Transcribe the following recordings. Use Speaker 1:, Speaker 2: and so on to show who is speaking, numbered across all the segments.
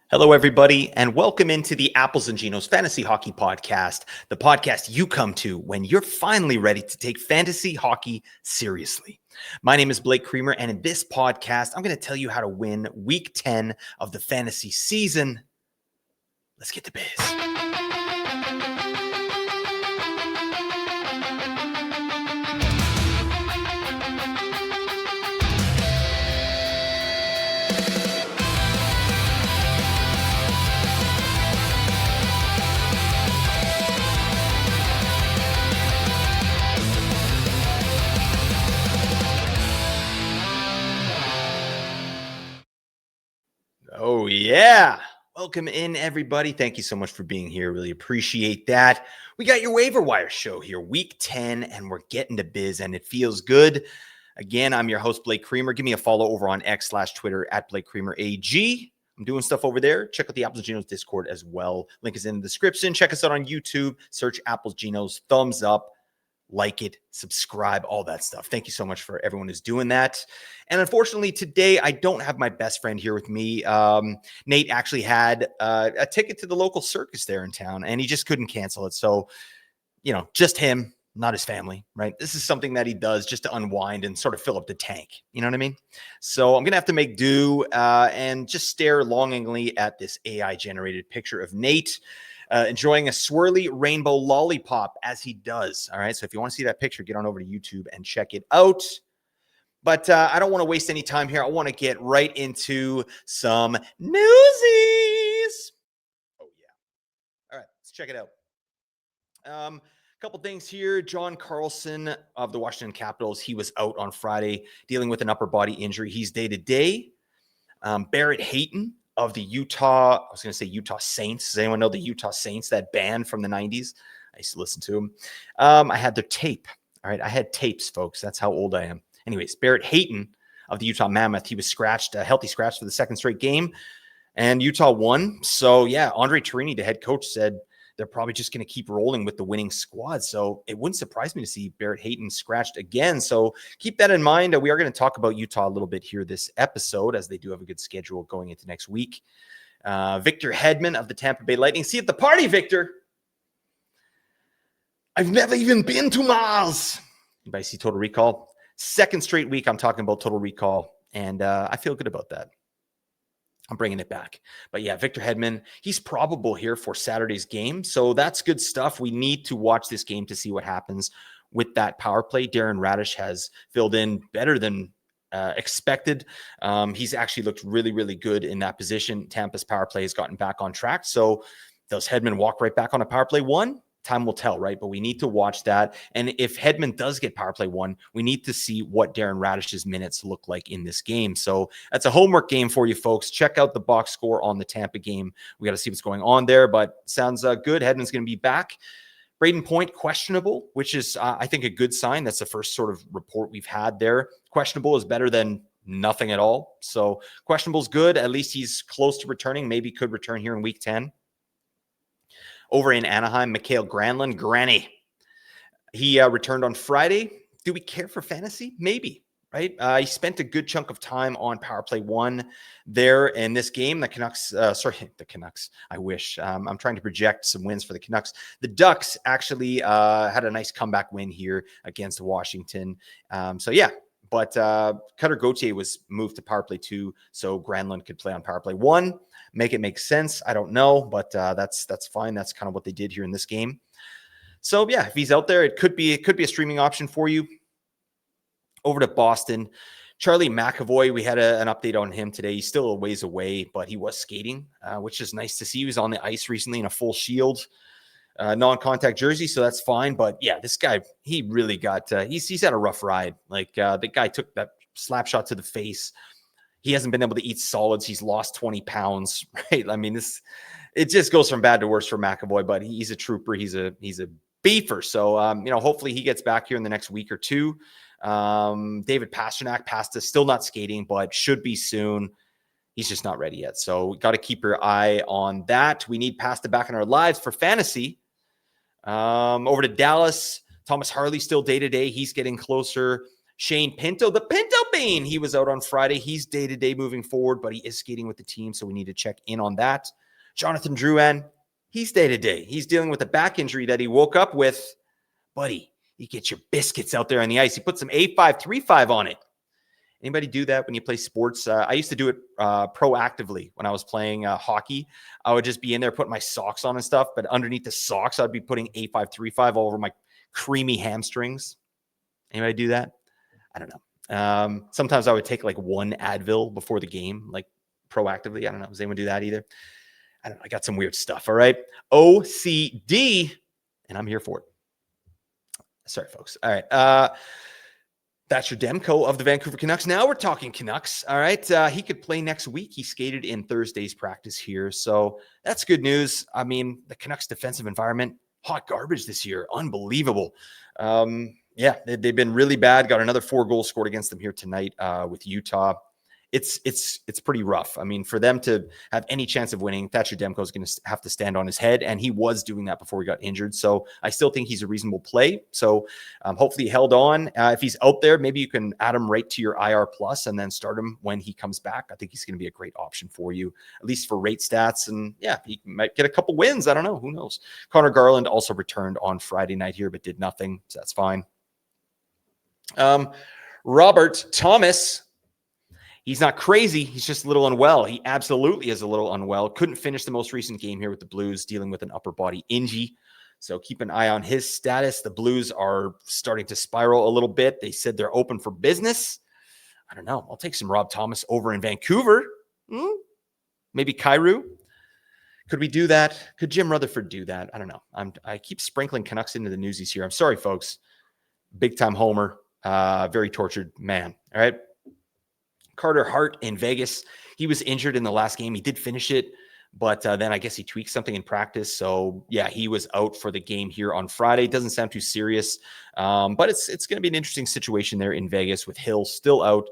Speaker 1: Hello, everybody, and welcome into the Apples and Ginos Fantasy Hockey Podcast, the podcast you come to when you're finally ready to take fantasy hockey seriously. My name is Blake Creamer, and in this podcast, I'm going to tell you how to win Week 10 of the fantasy season. Let's get to biz. Oh, yeah. Welcome in, everybody. Thank you so much for being here. Really appreciate that. We got your waiver wire show here, week 10, and we're getting to biz, and it feels good. Again, I'm your host, Blake Creamer. Give me a follow over on X/Twitter at Blake Creamer AG. I'm doing stuff over there. Check out the Apples Ginos Discord as well. Link is in the description. Check us out on YouTube. Search Apples Ginos. Thumbs up. Like it, subscribe, all that stuff. Thank you so much for everyone who's doing that. And unfortunately, today I don't have my best friend here with me. Nate actually had a ticket to the local circus there in town, and he just couldn't cancel it. So, just him, not his family, right? This is something that he does just to unwind and sort of fill up the tank. You know what I mean? So I'm going to have to make do and just stare longingly at this AI-generated picture of Nate. Enjoying a swirly rainbow lollipop as he does. All right. So if you want to see that picture, get on over to YouTube and check it out. But I don't want to waste any time here. I want to get right into some Newsies. Oh, yeah. All right. Let's check it out. A couple things here. John Carlson of the Washington Capitals. He was out on Friday dealing with an upper body injury. He's day-to-day. Barrett Hayton of the Utah Saints. Does anyone know the Utah Saints, that band from the 90s? I used to listen to them. I had their tape. All right. I had tapes, folks. That's how old I am. Anyways, Barrett Hayton of the Utah Mammoth, he was scratched, a healthy scratch for the second straight game, and Utah won. So, yeah, Andre Torini, the head coach, said they're probably just going to keep rolling with the winning squad. So it wouldn't surprise me to see Barrett Hayton scratched again. So keep that in mind. We are going to talk about Utah a little bit here this episode, as they do have a good schedule going into next week. Victor Hedman of the Tampa Bay Lightning. See you at the party, Victor. I've never even been to Mars. Anybody see Total Recall? Second straight week I'm talking about Total Recall, and I feel good about that. I'm bringing it back. But yeah, Victor Hedman, he's probable here for Saturday's game. So that's good stuff. We need to watch this game to see what happens with that power play. Darren Radish has filled in better than expected. He's actually looked really, really good in that position. Tampa's power play has gotten back on track. So does Hedman walk right back on a power play one? Time will tell, right? But we need to watch that. And if Hedman does get power play one, we need to see what Darren Radish's minutes look like in this game. So that's a homework game for you folks. Check out the box score on the Tampa game. We got to see what's going on there, but sounds good. Hedman's going to be back. Braden Point, questionable, which is, I think, a good sign. That's the first sort of report we've had there. Questionable is better than nothing at all. So questionable is good. At least he's close to returning. Maybe could return here in week 10. Over in Anaheim, Mikael Granlund, Granny. He returned on Friday. Do we care for fantasy? Maybe, right? He spent a good chunk of time on power play one there in this game. The Canucks, the Canucks, I wish. I'm trying to project some wins for the Canucks. The Ducks actually had a nice comeback win here against Washington. So, yeah. But Cutter Gauthier was moved to power play 2, so Granlund could play on power play 1. Make it make sense. I don't know, but that's fine. That's kind of what they did here in this game. So yeah, if he's out there, it could be a streaming option for you. Over to Boston, Charlie McAvoy. We had an update on him today. He's still a ways away, but he was skating, which is nice to see. He was on the ice recently in a full shield. Non-contact jersey, so that's fine. But yeah, this guy, he really got he's had a rough ride. Like the guy took that slap shot to the face. He hasn't been able to eat solids. He's lost 20 pounds, right? I mean, it just goes from bad to worse for McAvoy, but he's a trooper. He's a beefer. So hopefully he gets back here in the next week or two. David Pastrnak, Pasta, still not skating, but should be soon. He's just not ready yet. So we got to keep your eye on that. We need Pasta back in our lives for fantasy. Over to Dallas, Thomas Harley still day-to-day. He's getting closer. Shane Pinto, the Pinto Bean, he was out on Friday. He's day-to-day moving forward, but he is skating with the team, so we need to check in on that. Jonathan Drouin, he's day-to-day. He's dealing with a back injury that he woke up with. Buddy, you get your biscuits out there on the ice. You put some A5-3-5 on it. Anybody do that when you play sports? I used to do it proactively when I was playing hockey. I would just be in there putting my socks on and stuff, but underneath the socks, I'd be putting A5-3-5 all over my creamy hamstrings. Anybody do that? I don't know. Sometimes I would take like one Advil before the game, like proactively. I don't know. Does anyone do that either? I don't know. I got some weird stuff. All right. OCD, and I'm here for it. Sorry, folks. All right. That's your Demko of the Vancouver Canucks. Now we're talking Canucks. All right. He could play next week. He skated in Thursday's practice here. So that's good news. I mean, the Canucks defensive environment, hot garbage this year. Unbelievable. Yeah, they've been really bad. Got another 4 goals scored against them here tonight with Utah. It's pretty rough. I mean, for them to have any chance of winning, Thatcher Demko is going to have to stand on his head, and he was doing that before he got injured. So I still think he's a reasonable play. So hopefully he held on. If he's out there, maybe you can add him right to your IR plus and then start him when he comes back. I think he's going to be a great option for you, at least for rate stats. And yeah, he might get a couple wins. I don't know. Who knows? Connor Garland also returned on Friday night here, but did nothing. So that's fine. Robert Thomas. He's not crazy. He's just a little unwell. He absolutely is a little unwell. Couldn't finish the most recent game here with the Blues, dealing with an upper body injury. So keep an eye on his status. The Blues are starting to spiral a little bit. They said they're open for business. I don't know. I'll take some Rob Thomas over in Vancouver. Maybe Kyrou. Could we do that? Could Jim Rutherford do that? I don't know. I keep sprinkling Canucks into the Newsies here. I'm sorry, folks. Big time homer. Very tortured man. All right. Carter Hart in Vegas. He was injured in the last game. He did finish it, but then I guess he tweaked something in practice. So yeah, he was out for the game here on Friday. Doesn't sound too serious, but it's going to be an interesting situation there in Vegas with Hill still out.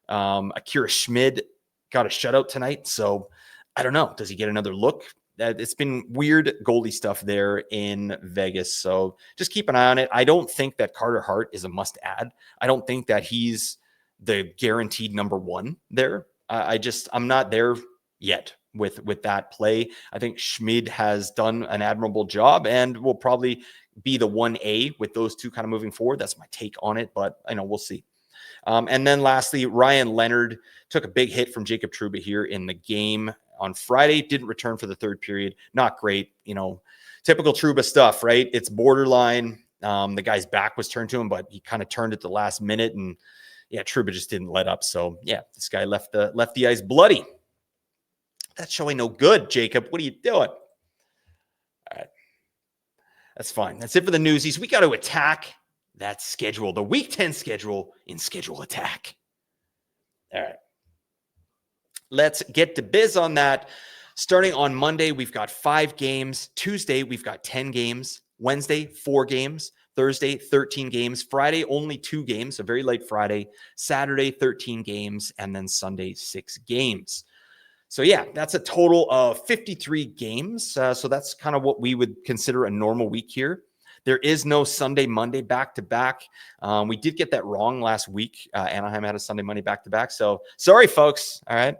Speaker 1: Akira Schmid got a shutout tonight. So I don't know. Does he get another look? It's been weird goalie stuff there in Vegas. So just keep an eye on it. I don't think that Carter Hart is a must add. I don't think that he's the guaranteed number 1 there. I'm not there yet with that play. I think Schmid has done an admirable job and will probably be the 1A with those two kind of moving forward. That's my take on it, but I know we'll see. And then lastly, Ryan Leonard took a big hit from Jacob Trouba here in the game on Friday. Didn't return for the third period. Not great. Typical Trouba stuff, right? It's borderline. The guy's back was turned to him, but he kind of turned at the last minute, and yeah, Trouba just didn't let up. So yeah, this guy left the ice bloody. That's showing no good, Jacob. What are you doing? All right. That's fine. That's it for the Newsies. We got to attack that schedule, the Week 10 schedule in Schedule Attack. All right. Let's get to biz on that. Starting on Monday, we've got 5 games. Tuesday, we've got 10 games. Wednesday, 4 games. Thursday, 13 games. Friday, only 2 games, a very late Friday. Saturday, 13 games. And then Sunday, 6 games. So yeah, that's a total of 53 games. So that's kind of what we would consider a normal week here. There is no Sunday, Monday back-to-back. We did get that wrong last week. Anaheim had a Sunday, Monday back-to-back. So sorry, folks. All right.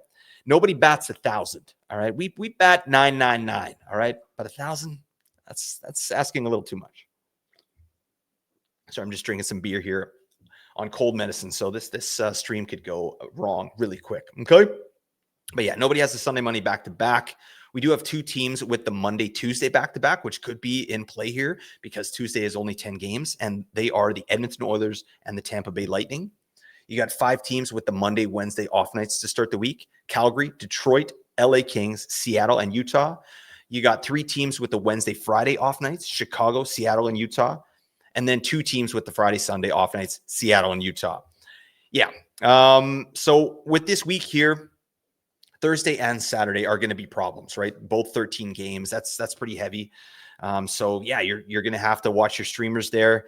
Speaker 1: Nobody bats 1,000. All right. We bat 999. All right. But 1,000, that's asking a little too much. So I'm just drinking some beer here on cold medicine. So this stream could go wrong really quick. Okay. But yeah, nobody has the Sunday, Monday back-to-back. We do have 2 teams with the Monday, Tuesday back-to-back, which could be in play here because Tuesday is only 10 games, and they are the Edmonton Oilers and the Tampa Bay Lightning. You got 5 teams with the Monday, Wednesday off nights to start the week: Calgary, Detroit, LA Kings, Seattle, and Utah. You got 3 teams with the Wednesday, Friday off nights: Chicago, Seattle, and Utah. And then 2 teams with the Friday, Sunday off nights: Seattle and Utah. Yeah. So with this week here, Thursday and Saturday are going to be problems, right? Both 13 games. That's pretty heavy. So yeah, you're going to have to watch your streamers there.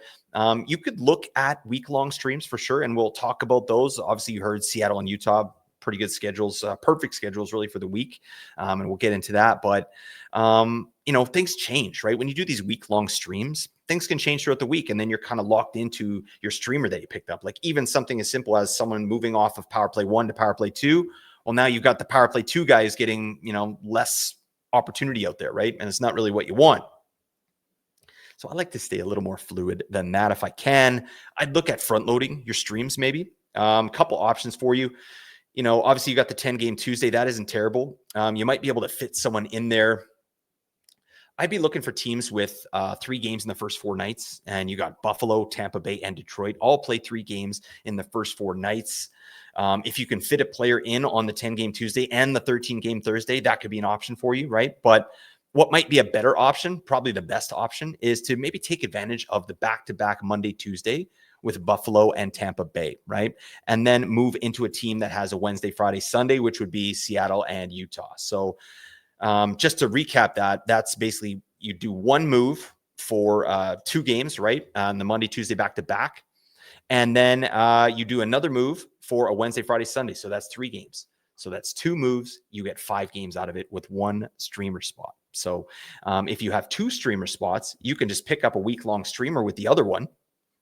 Speaker 1: You could look at week-long streams for sure, and we'll talk about those. Obviously, you heard Seattle and Utah pretty good schedules, perfect schedules really for the week. And we'll get into that. But, things change, right? When you do these week-long streams, things can change throughout the week. And then you're kind of locked into your streamer that you picked up. Like even something as simple as someone moving off of Power Play 1 to Power Play 2. Well, now you've got the Power Play 2 guys getting, less opportunity out there, right? And it's not really what you want. So I like to stay a little more fluid than that if I can. I'd look at front loading your streams maybe. Couple options for you. Obviously you got the 10-game Tuesday. That isn't terrible. You might be able to fit someone in there. I'd be looking for teams with 3 games in the first 4 nights. And you got Buffalo, Tampa Bay, and Detroit all play 3 games in the first 4 nights. If you can fit a player in on the 10-game Tuesday and the 13-game Thursday, that could be an option for you, right? But what might be a better option, probably the best option, is to maybe take advantage of the back-to-back Monday, Tuesday with Buffalo and Tampa Bay, right? And then move into a team that has a Wednesday, Friday, Sunday, which would be Seattle and Utah. So just to recap that's basically you do one move for 2 games, right? On the Monday, Tuesday, back-to-back. And then you do another move for a Wednesday, Friday, Sunday. So that's 3 games. So that's 2 moves. You get 5 games out of it with 1 streamer spot. So if you have 2 streamer spots, you can just pick up a week-long streamer with the other one,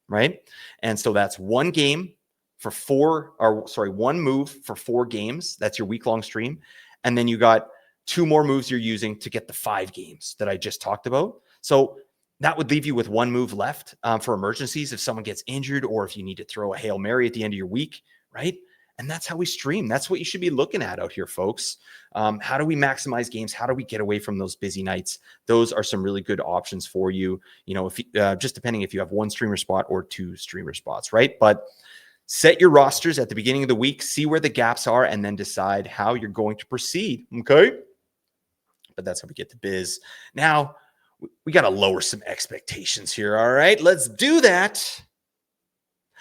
Speaker 1: right? And so that's 1 game for 1 move for 4 games. That's your week-long stream. And then you got 2 more moves you're using to get the 5 games that I just talked about. So that would leave you with 1 move left for emergencies if someone gets injured or if you need to throw a Hail Mary at the end of your week, right? And that's how we stream. That's what you should be looking at out here, folks. How do we maximize games? How do we get away from those busy nights? Those are some really good options for you. If just depending if you have 1 streamer spot or 2 streamer spots, right? But set your rosters at the beginning of the week, see where the gaps are, and then decide how you're going to proceed. Okay. But that's how we get to biz. Now, we got to lower some expectations here. All right, let's do that.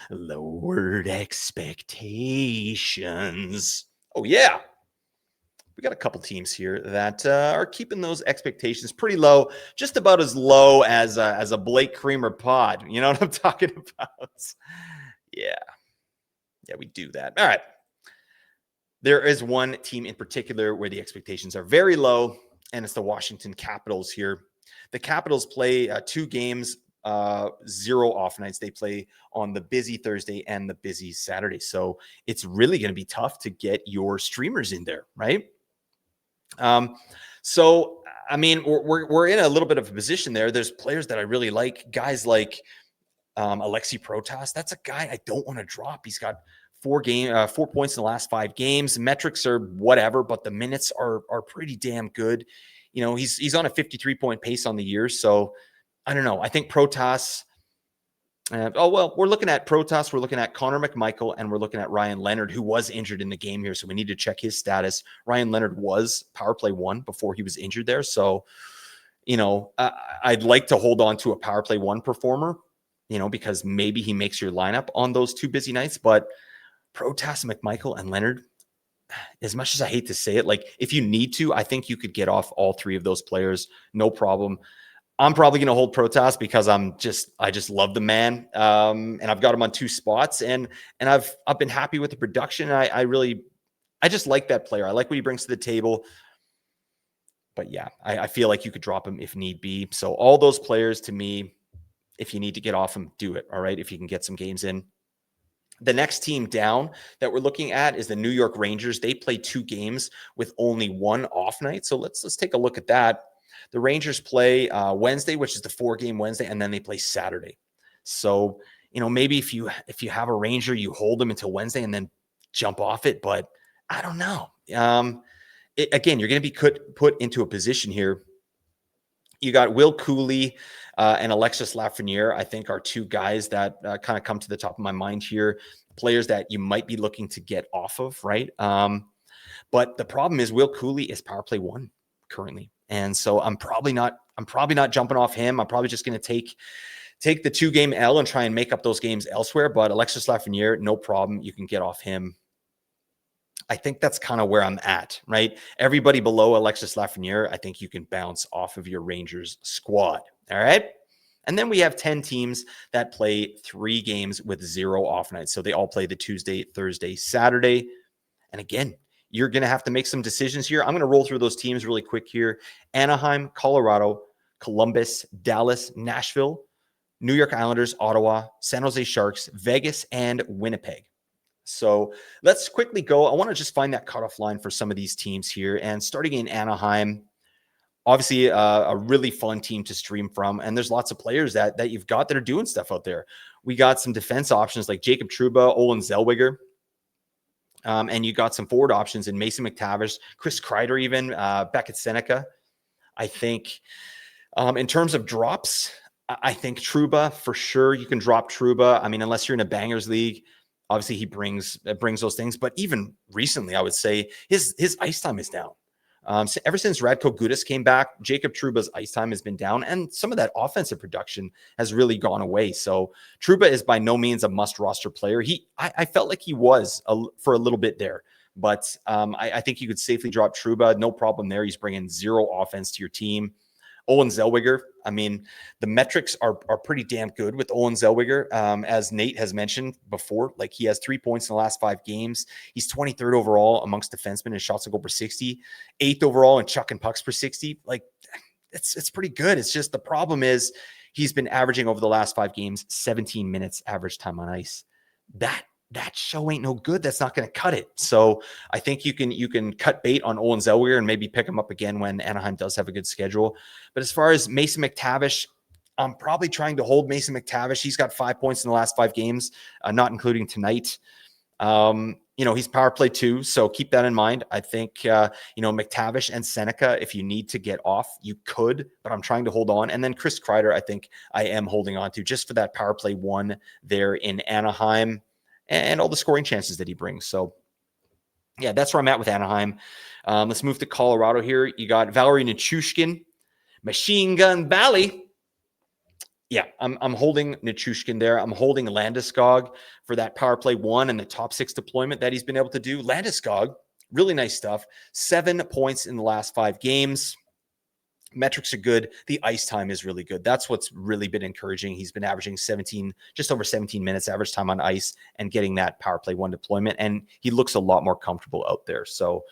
Speaker 1: Lowered expectations. Oh, yeah. We got a couple teams here that are keeping those expectations pretty low, just about as low as a Blake Creamer pod. You know what I'm talking about? Yeah, we do that. All right. There is one team in particular where the expectations are very low, and it's the Washington Capitals here. The Capitals play 2 games, 0 off nights. They play on the busy Thursday and the busy Saturday. So it's really going to be tough to get your streamers in there, right? So, I mean, we're in a little bit of a position there. There's players that I really like, guys like Alexei Protas. That's a guy I don't want to drop. He's got 4 points in the last 5 games. Metrics are whatever, but the minutes are pretty damn good. He's on a 53-point pace on the year. So I don't know. I think Protas. We're looking at Protas. We're looking at Connor McMichael, and we're looking at Ryan Leonard, who was injured in the game here. So we need to check his status. Ryan Leonard was Power Play 1 before he was injured there. So, I'd like to hold on to a Power Play 1 performer, because maybe he makes your lineup on those 2 busy nights. But Protas, McMichael, and Leonard, as much as I hate to say it, like if you need to, I think you could get off all 3 of those players, no problem. I'm probably going to hold Protas because I just love the man, and I've got him on 2 spots, and I've been happy with the production. I just like that player. I like what he brings to the table. But yeah, I feel like you could drop him if need be. So all those players, to me, if you need to get off him, do it. All right, if you can get some games in. The next team down that we're looking at is the New York Rangers. They play 2 games with only 1 off night. So let's take a look at that. The Rangers play Wednesday, which is the 4-game Wednesday, and then they play Saturday. So, maybe if you have a Ranger, you hold them until Wednesday and then jump off it. But I don't know. Again, you're going to be put into a position here. You got Will Cooley and Alexis Lafreniere, I think, are 2 guys that kind of come to the top of my mind here. Players that you might be looking to get off of, right? But the problem is Will Cooley is Power Play 1 currently. And so I'm probably not jumping off him. I'm probably just going to take the 2-game L and try and make up those games elsewhere. But Alexis Lafreniere, no problem. You can get off him. I think that's kind of where I'm at, right? Everybody below Alexis Lafreniere, I think you can bounce off of your Rangers squad. All right. And then we have 10 teams that play 3 games with 0 off nights. So they all play the Tuesday, Thursday, Saturday. And again, you're going to have to make some decisions here. I'm going to roll through those teams really quick here. Anaheim, Colorado, Columbus, Dallas, Nashville, New York Islanders, Ottawa, San Jose Sharks, Vegas, and Winnipeg. So let's quickly go. I want to just find that cutoff line for some of these teams here. And starting in Anaheim, obviously a really fun team to stream from. And there's lots of players that you've got that are doing stuff out there. We got some defense options like Jacob Trouba, Olin Zellweger. And you got some forward options in Mason McTavish, Chris Kreider, even Beckett Seneca. I think in terms of drops, I think Trouba for sure. You can drop Trouba. I mean, unless you're in a bangers league, obviously he brings those things. But even recently, I would say his ice time is down. So ever since Radko Gudas came back, Jacob Trouba's ice time has been down, and some of that offensive production has really gone away. So Trouba is by no means a must roster player. I felt like he was for a little bit there, but I think you could safely drop Trouba. No problem there. He's bringing zero offense to your team. Owen Zellweger, I mean, the metrics are pretty damn good with Owen Zellweger. As Nate has mentioned before, like he has 3 points in the last 5 games. He's 23rd overall amongst defensemen in shots on goal per 60, 8th overall in chuck and pucks per 60. Like it's pretty good. It's just the problem is he's been averaging over the last 5 games 17 minutes average time on ice. That show ain't no good. That's not going to cut it. So I think you can cut bait on Owen Zellweger and maybe pick him up again when Anaheim does have a good schedule. But as far as Mason McTavish, I'm probably trying to hold Mason McTavish. He's got 5 points in the last 5 games, not including tonight. He's power play 2, so keep that in mind. I think, McTavish and Seneca, if you need to get off, you could, but I'm trying to hold on. And then Chris Kreider, I think I am holding on to just for that power play 1 there in Anaheim and all the scoring chances that he brings. So, yeah, that's where I'm at with Anaheim. Let's move to Colorado here. You got Valerie Nichushkin, Machine Gun Valley. Yeah, I'm holding Nichushkin there. I'm holding Landeskog for that power play 1 and the top 6 deployment that he's been able to do. Landeskog, really nice stuff. 7 points in the last 5 games. Metrics are good. The ice time is really good. That's what's really been encouraging. He's been averaging just over 17 minutes average time on ice and getting that power play 1 deployment. And he looks a lot more comfortable out there. So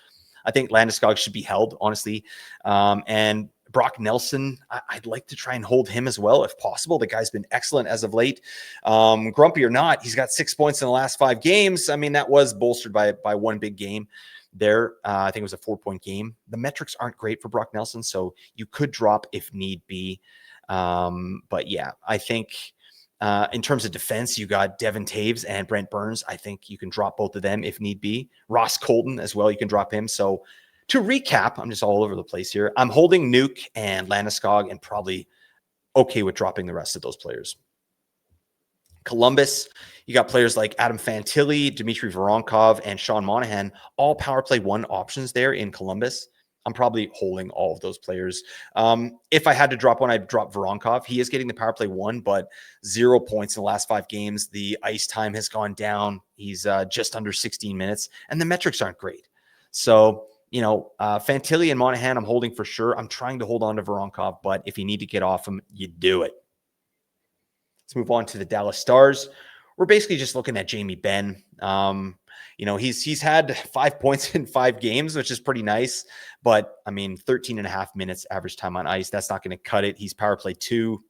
Speaker 1: I think Landeskog should be held, honestly. And Brock Nelson, I'd like to try and hold him as well if possible. The guy's been excellent as of late. Grumpy or not, he's got 6 points in the last 5 games. I mean, that was bolstered by one big game there. I think it was a 4-point game. The metrics aren't great for Brock Nelson, so you could drop if need be. But yeah, I think in terms of defense, you got Devin Taves and Brent Burns. I think you can drop both of them if need be. Ross Colton as well, you can drop him. So to recap, I'm just all over the place here. I'm holding Nuke and Landeskog and probably okay with dropping the rest of those players. Columbus, you got players like Adam Fantilli, Dmitry Voronkov, and Sean Monahan, all power play 1 options there in Columbus. I'm probably holding all of those players. If I had to drop one, I'd drop Voronkov. He is getting the power play 1, but 0 points in the last 5 games. The ice time has gone down. He's just under 16 minutes, and the metrics aren't great. So, Fantilli and Monahan, I'm holding for sure. I'm trying to hold on to Voronkov, but if you need to get off him, you do it. Let's move on to the Dallas Stars. We're basically just looking at Jamie Benn. He's had 5 points in 5 games, which is pretty nice. But, 13.5 minutes average time on ice. That's not going to cut it. He's power play 2.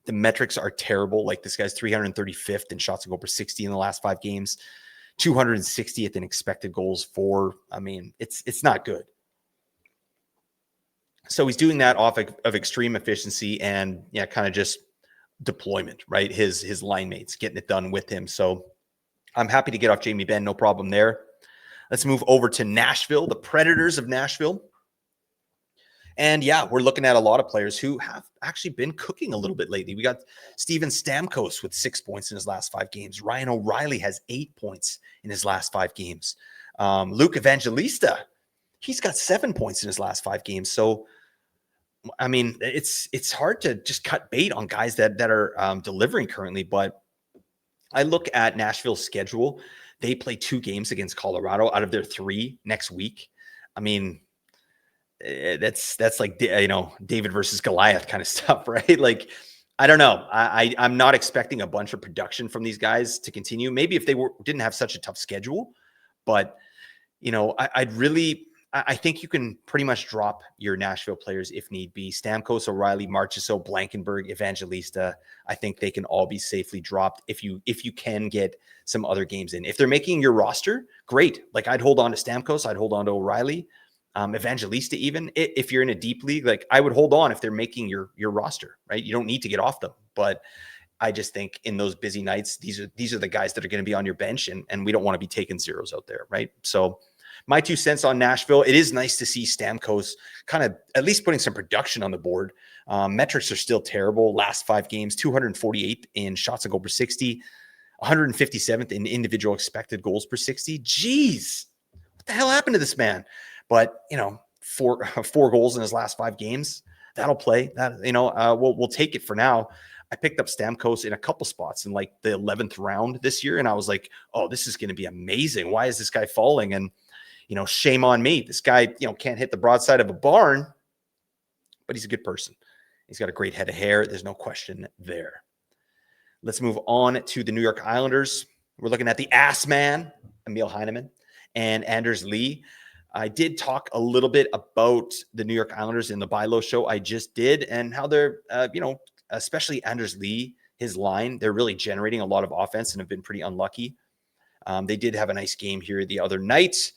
Speaker 1: The metrics are terrible. Like this guy's 335th in shots on goal per 60 in the last 5 games. 260th in expected goals for. It's not good. So he's doing that off of extreme efficiency and kind of just deployment, right? His line mates getting it done with him. So I'm happy to get off Jamie Benn. No problem there. Let's move over to Nashville, the Predators of Nashville. And yeah, we're looking at a lot of players who have actually been cooking a little bit lately. We got Steven Stamkos with 6 points in his last 5 games. Ryan O'Reilly has 8 points in his last 5 games. Luke Evangelista, he's got 7 points in his last 5 games. So it's hard to just cut bait on guys that are delivering currently, but I look at Nashville's schedule. They play 2 games against Colorado out of their 3 next week. That's like, David versus Goliath kind of stuff, right? Like, I don't know. I'm not expecting a bunch of production from these guys to continue. Maybe if they didn't have such a tough schedule, but I think you can pretty much drop your Nashville players if need be. Stamkos, O'Reilly, Marchessault, Blankenberg, Evangelista. I think they can all be safely dropped if you can get some other games in. If they're making your roster, great. Like I'd hold on to Stamkos, I'd hold on to O'Reilly, Evangelista even. If you're in a deep league, like I would hold on if they're making your roster, right? You don't need to get off them, but I just think in those busy nights, these are the guys that are going to be on your bench, and we don't want to be taking zeros out there, right? So my 2 cents on Nashville. It is nice to see Stamkos kind of at least putting some production on the board. Metrics are still terrible. Last 5 games, 248 in shots on goal per 60, 157th in individual expected goals per 60. Jeez, what the hell happened to this man? But, four goals in his last 5 games. That'll play. We'll take it for now. I picked up Stamkos in a couple spots in like the 11th round this year. And I was like, oh, this is going to be amazing. Why is this guy falling? And, shame on me. This guy, can't hit the broadside of a barn, but he's a good person. He's got a great head of hair. There's no question there. Let's move on to the New York Islanders. We're looking at the ass man, Emil Heineman, and Anders Lee. I did talk a little bit about the New York Islanders in the Buy Low show I just did, and how they're, especially Anders Lee, his line, they're really generating a lot of offense and have been pretty unlucky. They did have a nice game here the other night.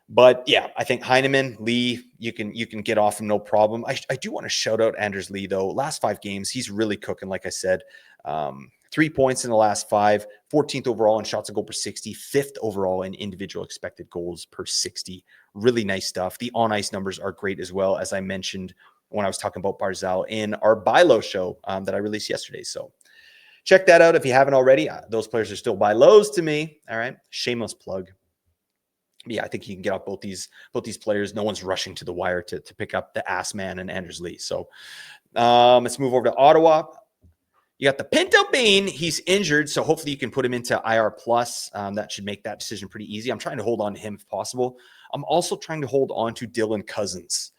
Speaker 1: But yeah, I think Heineman, Lee, you can get off him no problem. I do want to shout out Anders Lee though. Last 5 games, he's really cooking. Like I said, 3 points in the last 5, 14th overall in shots on goal per 60, 5th overall in individual expected goals per 60. Really nice stuff. The on ice numbers are great as well, as I mentioned when I was talking about Barzal in our Buy Low show that I released yesterday. So check that out if you haven't already. Those players are still buy lows to me. All right, shameless plug. Yeah, I think you can get off both these players. No one's rushing to the wire to pick up the ass man and Anders Lee. So let's move over to Ottawa. You got the Pinto Bean. He's injured, so hopefully you can put him into IR plus. That should make that decision pretty easy. I'm trying to hold on to him if possible. I'm also trying to hold on to Dylan Cousins.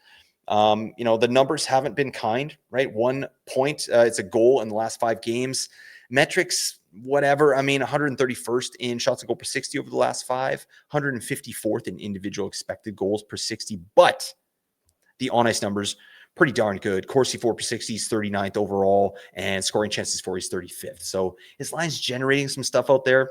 Speaker 1: The numbers haven't been kind, right? 1 point, it's a goal in the last 5 games. Metrics, whatever. 131st in shots on goal per 60 over the last 5, 154th in individual expected goals per 60. But the on ice numbers, pretty darn good. Corsi 4 per 60 is 39th overall, and scoring chances for he's 35th. So his line's generating some stuff out there.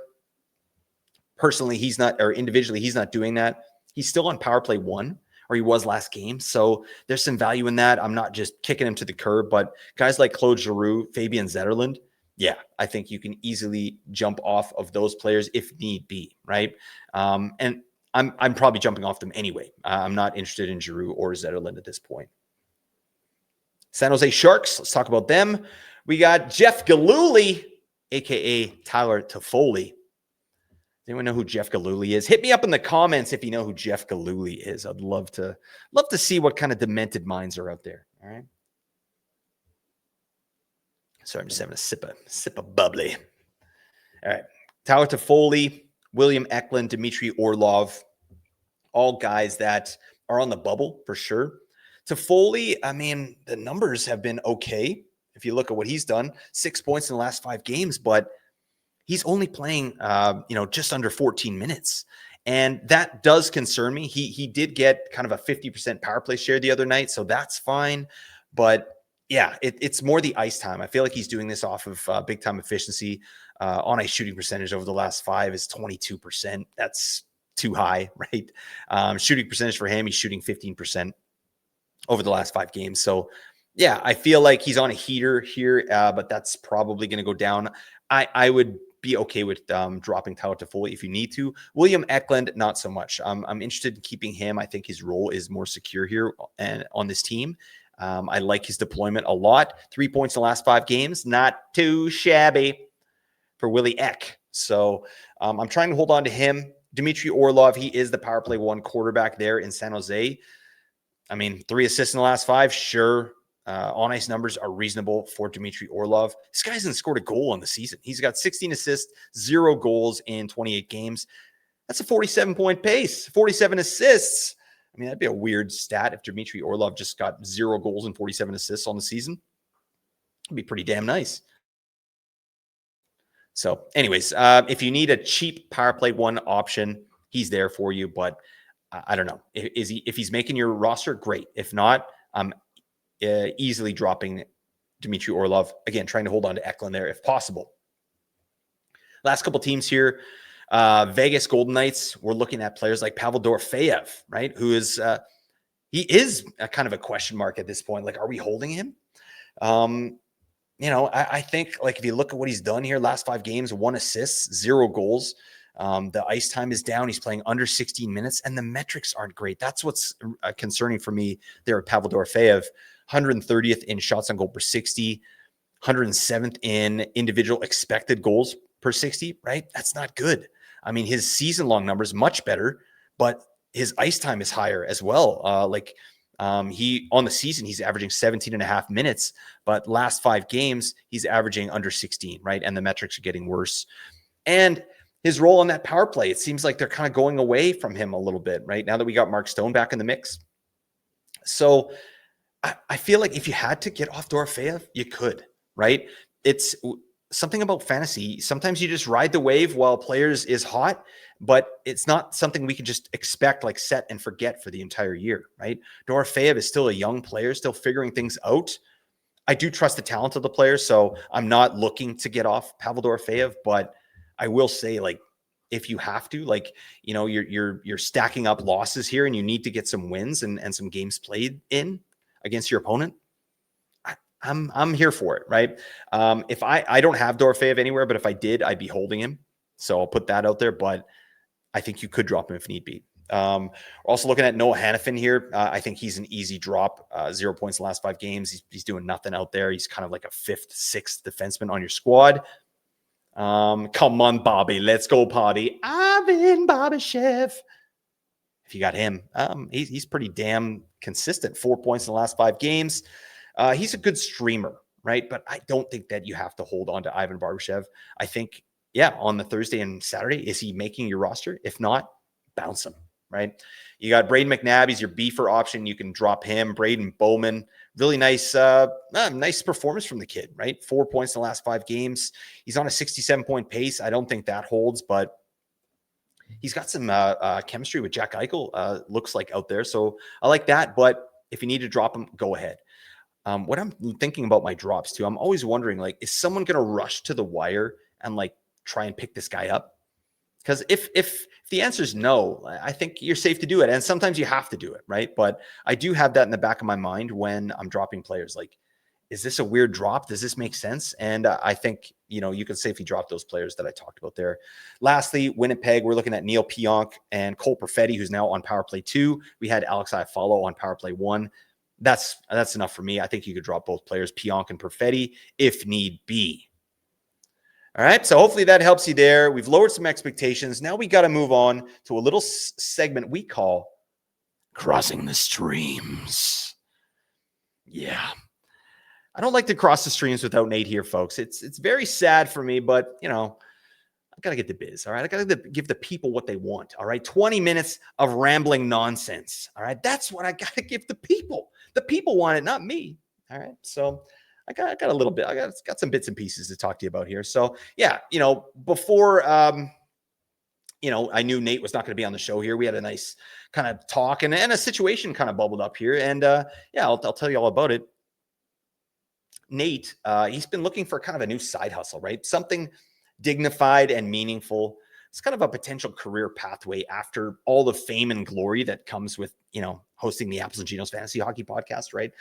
Speaker 1: Personally, he's not, or individually, he's not doing that. He's still on power play 1. Or he was last game. So there's some value in that. I'm not just kicking him to the curb, but guys like Claude Giroux, Fabian Zetterlund, yeah, I think you can easily jump off of those players if need be, right? And I'm probably jumping off them anyway. I'm not interested in Giroux or Zetterlund at this point. San Jose Sharks, let's talk about them. We got Jeff Gillooly, a.k.a. Tyler Toffoli. Does anyone know who Jeff Gillooly is? Hit me up in the comments if you know who Jeff Gillooly is. I'd love to see what kind of demented minds are out there. All right. Sorry, I'm just having a sip of bubbly. All right. Tyler Toffoli, William Eklund, Dmitry Orlov, all guys that are on the bubble for sure. Toffoli, the numbers have been okay. If you look at what he's done, 6 points in the last 5 games, but he's only playing, just under 14 minutes. And that does concern me. He did get kind of a 50% power play share the other night, so that's fine. But yeah, it's more the ice time. I feel like he's doing this off of big time efficiency. On ice shooting percentage over the last 5 is 22%. That's too high, right? Shooting percentage for him, he's shooting 15% over the last 5 games. So yeah, I feel like he's on a heater here, but that's probably going to go down. I would be okay with dropping Tyler Toffoli if you need to. William Eklund, not so much. I'm interested in keeping him. I think his role is more secure here and on this team. I like his deployment a lot. 3 points in the last 5 games, not too shabby for Willie Eck. So I'm trying to hold on to him. Dmitry Orlov, he is the power play 1 quarterback there in San Jose. 3 assists in the last 5, sure. On ice numbers are reasonable for Dmitry Orlov. This guy hasn't scored a goal on the season. He's got 16 assists, 0 goals in 28 games. That's a 47-point pace, 47 assists. That'd be a weird stat if Dmitry Orlov just got 0 goals and 47 assists on the season. It'd be pretty damn nice. So anyways, if you need a cheap power play 1 option, he's there for you. But I don't know. If he's making your roster, great. If not, I'm easily dropping Dmitry Orlov. Again, trying to hold on to Eklund there if possible. Last couple teams here. Vegas Golden Knights, we're looking at players like Pavel Dorofeyev, right? Who is, he is a kind of a question mark at this point. Like, are we holding him? I think, like, if you look at what he's done here, last 5 games, 1 assist, 0 goals. The ice time is down. He's playing under 16 minutes, and the metrics aren't great. That's what's concerning for me there with Pavel Dorofeyev. 130th in shots on goal per 60, 107th in individual expected goals per 60, right? That's not good. I mean, his season-long numbers much better, but his ice time is higher as well. He on the season, he's averaging 17 and a half minutes, but last 5 games, he's averaging under 16, right? And the metrics are getting worse. And his role on that power play, it seems like they're kind of going away from him a little bit, right? Now that we got Mark Stone back in the mix. So I feel like if you had to get off Dorofeyev, you could, right? It's something about fantasy. Sometimes you just ride the wave while players is hot, but it's not something we can just expect, like set and forget for the entire year, right? Dorofeyev is still a young player, still figuring things out. I do trust the talent of the player, so I'm not looking to get off Pavel Dorofeyev, but I will say, like, if you have to, like, you're stacking up losses here and you need to get some wins and some games played in against your opponent, I'm here for it, right? If I don't have Dorofeyev anywhere, but if I did, I'd be holding him. So I'll put that out there, but I think you could drop him if need be. We're also looking at Noah Hannafin here. I think he's an easy drop. 0 points in the last 5 games. He's doing nothing out there. He's kind of like a 5th, 6th defenseman on your squad. Come on, Bobby. Let's go party. Ivan Barbashev. If you got him, he's pretty damn consistent. 4 points in the last 5 games. He's a good streamer, right? But I don't think that you have to hold on to Ivan Barbashev. I think, on the Thursday and Saturday, is he making your roster? If not, bounce him, right? You got Braden McNabb. He's your beefer option. You can drop him. Braden Bowman. Really nice performance from the kid, right? 4 points in the last 5 games. He's on a 67-point pace. I don't think that holds, but he's got some chemistry with Jack Eichel, looks like, out there. So I like that. But if you need to drop him, go ahead. What I'm thinking about my drops too, I'm always wondering, like, is someone going to rush to the wire and like try and pick this guy up? Because if the answer is no, I think you're safe to do it. And sometimes you have to do it, right? But I do have that in the back of my mind when I'm dropping players. Like, is this a weird drop? Does this make sense? And I think, you can safely drop those players that I talked about there. Lastly, Winnipeg, we're looking at Neil Pionk and Cole Perfetti, who's now on power play 2. We had Alex Iafallo on power play 1. That's enough for me. I think you could drop both players, Pionk and Perfetti, if need be. All right, so hopefully that helps you there. We've lowered some expectations. Now we got to move on to a little segment we call Crossing the Streams. Yeah. I don't like to cross the streams without Nate here, folks. It's very sad for me, but, I got to get the biz, all right? I got to give the people what they want, all right? 20 minutes of rambling nonsense, all right? That's what I got to give the people. The people want it, not me, all right? So I got a little bit. I got some bits and pieces to talk to you about here. So, before, I knew Nate was not going to be on the show here. We had a nice kind of talk and a situation kind of bubbled up here. And, I'll tell you all about it. Nate, he's been looking for kind of a new side hustle, right? Something dignified and meaningful. It's kind of a potential career pathway after all the fame and glory that comes with, hosting the Apples and Ginos Fantasy Hockey Podcast, right?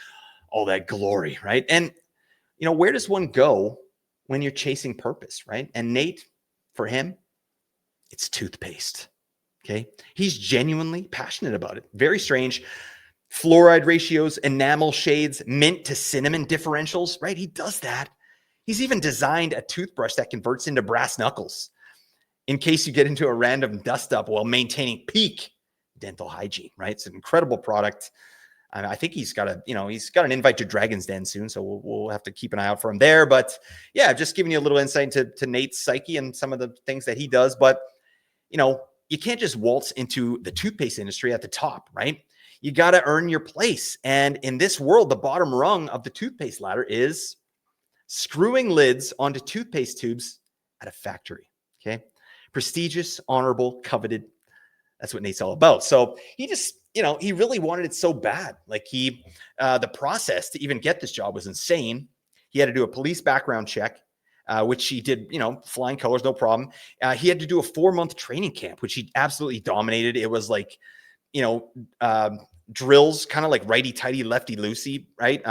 Speaker 1: All that glory, right? And, where does one go when you're chasing purpose, right? And Nate, for him, it's toothpaste, okay? He's genuinely passionate about it. Very strange. Fluoride ratios, enamel shades, mint to cinnamon differentials, right? He does that. He's even designed a toothbrush that converts into brass knuckles in case you get into a random dust up while maintaining peak dental hygiene, right? It's an incredible product. I think he's got an invite to Dragon's Den soon, so we'll have to keep an eye out for him there. But yeah, just giving you a little insight into Nate's psyche and some of the things that he does. But, you can't just waltz into the toothpaste industry at the top, right? You got to earn your place. And in this world, the bottom rung of the toothpaste ladder is screwing lids onto toothpaste tubes at a factory. Okay. Prestigious, honorable, coveted. That's what Nate's all about. So he just, he really wanted it so bad. Like the process to even get this job was insane. He had to do a police background check, which he did, flying colors, no problem. He had to do a 4-month training camp, which he absolutely dominated. It was like, drills, kind of like righty-tighty, lefty-loosey, right?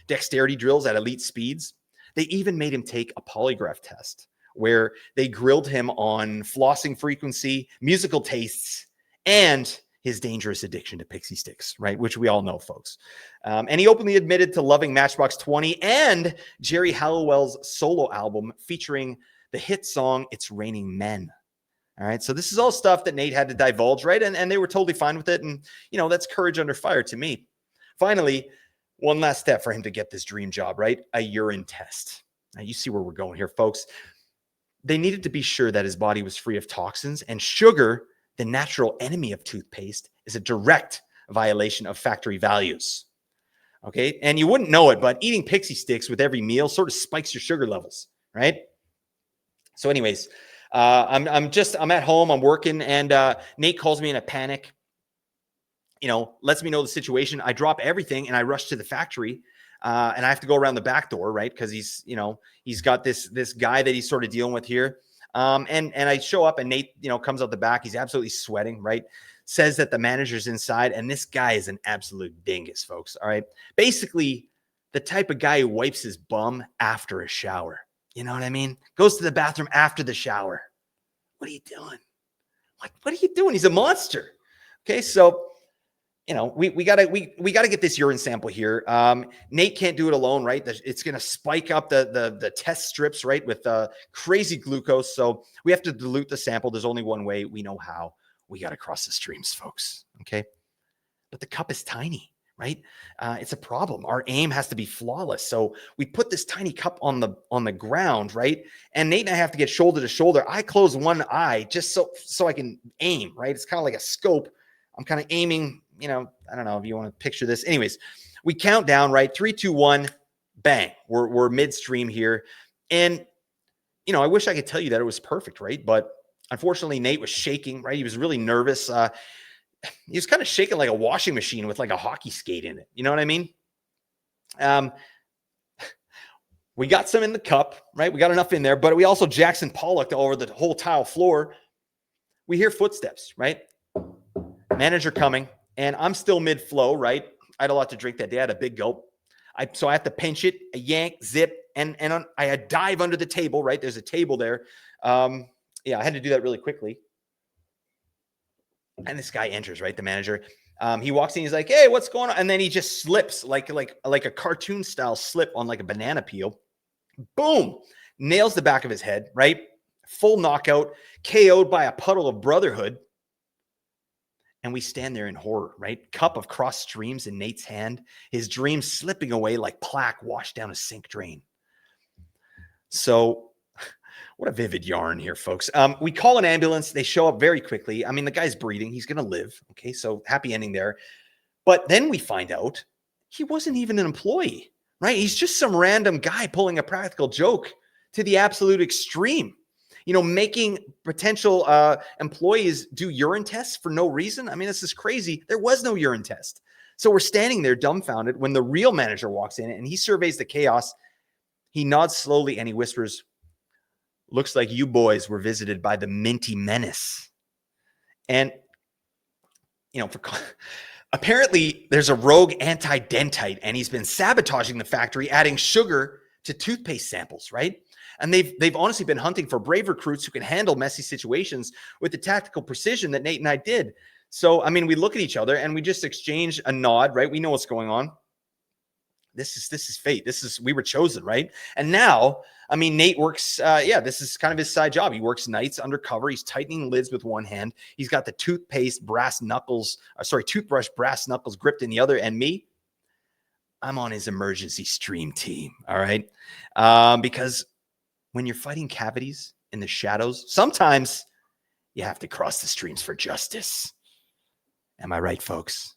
Speaker 1: Dexterity drills at elite speeds. They even made him take a polygraph test where they grilled him on flossing frequency, musical tastes, and his dangerous addiction to Pixie Sticks, right? Which we all know, folks. And he openly admitted to loving Matchbox 20 and Jerry Halliwell's solo album featuring the hit song, It's Raining Men. All right. So this is all stuff that Nate had to divulge, right? And they were totally fine with it. And, that's courage under fire to me. Finally, one last step for him to get this dream job, right? A urine test. Now, you see where we're going here, folks. They needed to be sure that his body was free of toxins, and sugar, the natural enemy of toothpaste, is a direct violation of factory values. Okay. And you wouldn't know it, but eating Pixie Sticks with every meal sort of spikes your sugar levels, right? So anyways, I'm at home, I'm working, and Nate calls me in a panic, lets me know the situation. I drop everything and I rush to the factory. And I have to go around the back door, right? Because he's got this guy that he's sort of dealing with here. And I show up and Nate, comes out the back. He's absolutely sweating, right? Says that the manager's inside, and this guy is an absolute dingus, folks. All right. Basically, the type of guy who wipes his bum after a shower. You know what I mean? Goes to the bathroom after the shower. What are you doing? What are you doing? He's a monster. Okay, so we gotta get this urine sample here. Nate can't do it alone, right? It's gonna spike up the test strips, right, with crazy glucose. So we have to dilute the sample. There's only one way. We know how. We gotta cross the streams, folks. Okay, but the cup is tiny, right? It's a problem. Our aim has to be flawless. So we put this tiny cup on the ground, right? And Nate and I have to get shoulder to shoulder. I close one eye just so I can aim, right? It's kind of like a scope. I'm kind of aiming. I don't know if you want to picture this. Anyways, we count down, right? 3, 2, 1, bang. We're midstream here. And, I wish I could tell you that it was perfect, right? But unfortunately, Nate was shaking, right? He was really nervous. He was kind of shaking like a washing machine with like a hockey skate in it. You know what I mean? We got some in the cup, right? We got enough in there, but we also Jackson Pollocked over the whole tile floor. We hear footsteps, right? Manager coming. And I'm still mid-flow, right? I had a lot to drink that day. I had a big gulp. So I have to pinch it, a yank, zip, and I dive under the table, right? There's a table there. I had to do that really quickly. And this guy enters, right? The manager. He walks in. He's like, "Hey, what's going on?" And then he just slips like a cartoon style slip on like a banana peel. Boom! Nails the back of his head, right? Full knockout, KO'd by a puddle of brotherhood. And we stand there in horror, right? Cup of cross streams in Nate's hand, his dreams slipping away like plaque washed down a sink drain. So what a vivid yarn here, folks. We call an ambulance. They show up very quickly. I mean, the guy's breathing. He's going to live. Okay, so happy ending there. But then we find out he wasn't even an employee, right? He's just some random guy pulling a practical joke to the absolute extreme. Making potential employees do urine tests for no reason. I mean, this is crazy. There was no urine test. So we're standing there dumbfounded when the real manager walks in and he surveys the chaos. He nods slowly and he whispers, "Looks like you boys were visited by the Minty Menace." And, apparently there's a rogue anti-dentite and he's been sabotaging the factory, adding sugar to toothpaste samples, right? And they've honestly been hunting for brave recruits who can handle messy situations with the tactical precision that Nate and I did. So, I mean, we look at each other and we just exchange a nod, right? We know what's going on. This is fate. We were chosen, right? And now, I mean, Nate works, this is kind of his side job. He works nights undercover. He's tightening lids with one hand. He's got the toothbrush brass knuckles gripped in the other. And me, I'm on his emergency stream team, all right? Because when you're fighting cavities in the shadows, sometimes you have to cross the streams for justice. Am I right, folks?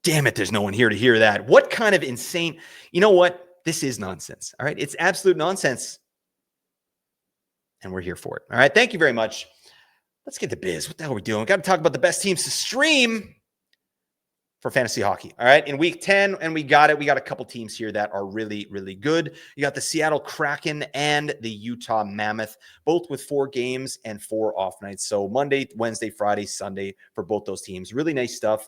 Speaker 1: Damn it, there's no one here to hear that. What kind of insane... You know what? This is nonsense, all right? It's absolute nonsense. And we're here for it, all right? Thank you very much. let's get the biz. What the hell are we doing? Got to talk about the best teams to stream for fantasy hockey. All right. In week 10, and we got it. We got a couple teams here that are really, really good. You got the Seattle Kraken and the Utah Mammoth, both with 4 games and 4 off nights. So Monday, Wednesday, Friday, Sunday for both those teams. Really nice stuff.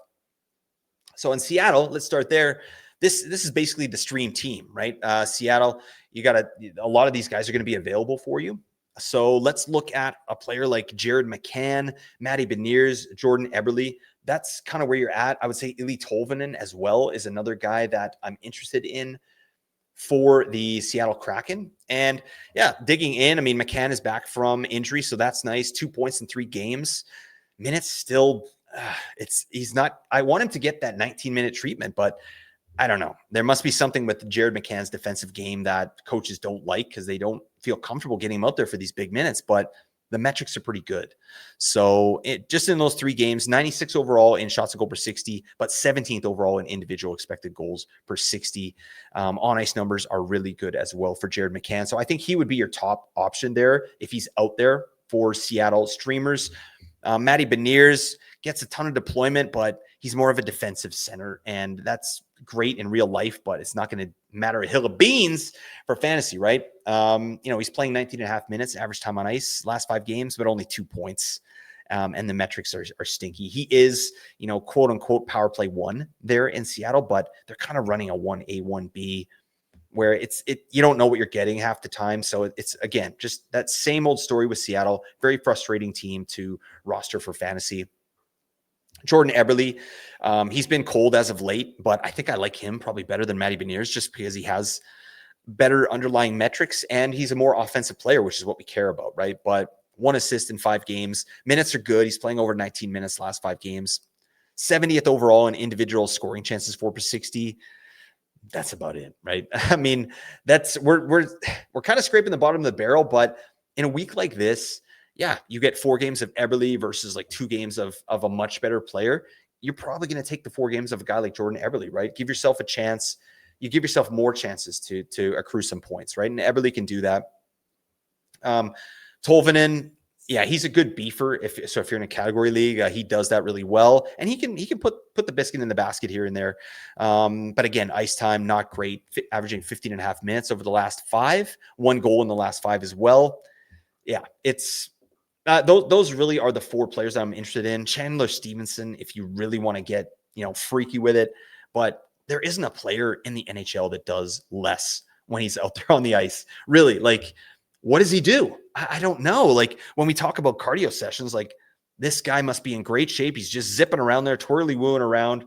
Speaker 1: So in Seattle, let's start there. This is basically the stream team, right? Seattle, you got a lot of these guys are going to be available for you. So let's look at a player like Jared McCann, Matty Beniers, Jordan Eberle. That's kind of where you're at. I would say Ili Tolvanen as well is another guy that I'm interested in for the Seattle Kraken. And yeah, digging in, I mean, McCann is back from injury, so that's nice. 2 points in 3 games. Minutes still, he's not, I want him to get that 19-minute treatment, but I don't know. There must be something with Jared McCann's defensive game that coaches don't like because they don't feel comfortable getting him out there for these big minutes, but the metrics are pretty good. So just in those 3 games, 96 overall in shots to goal per 60, but 17th overall in individual expected goals per 60. On ice numbers are really good as well for Jared McCann. So I think he would be your top option there if he's out there for Seattle streamers. Matty Beniers gets a ton of deployment, but he's more of a defensive center, and that's great in real life, but it's not going to matter a hill of beans for fantasy, right? He's playing 19 and a half minutes, average time on ice, last 5 games, but only 2 points. And the metrics are stinky. He is, quote unquote, power play 1 there in Seattle, but they're kind of running a 1A, 1B where you don't know what you're getting half the time. So it's, again, just that same old story with Seattle. Very frustrating team to roster for fantasy. Jordan Eberle, he's been cold as of late, but I think I like him probably better than Matty Beniers just because he has better underlying metrics and he's a more offensive player, which is what we care about, right? But 1 assist in 5 games. Minutes are good. He's playing over 19 minutes last 5 games. 70th overall in individual scoring chances, 4 per 60. That's about it, right? I mean, we're kind of scraping the bottom of the barrel, but in a week like this, yeah, you get 4 games of Eberle versus like 2 games of a much better player. You're probably going to take the 4 games of a guy like Jordan Eberle, right? Give yourself a chance. You give yourself more chances to accrue some points, right? And Eberle can do that. Tolvanen, yeah, he's a good beefer. If you're in a category league, he does that really well, and he can put the biscuit in the basket here and there. But again, ice time not great, averaging 15 and a half minutes over the last 5, 1 goal in the last 5 as well. Yeah, it's those really are the 4 players that I'm interested in. Chandler Stevenson, if you really want to get freaky with it, but there isn't a player in the NHL that does less when he's out there on the ice. Really, like, what does he do? I don't know. Like, when we talk about cardio sessions, like, this guy must be in great shape. He's just zipping around there, twirly-wooing around,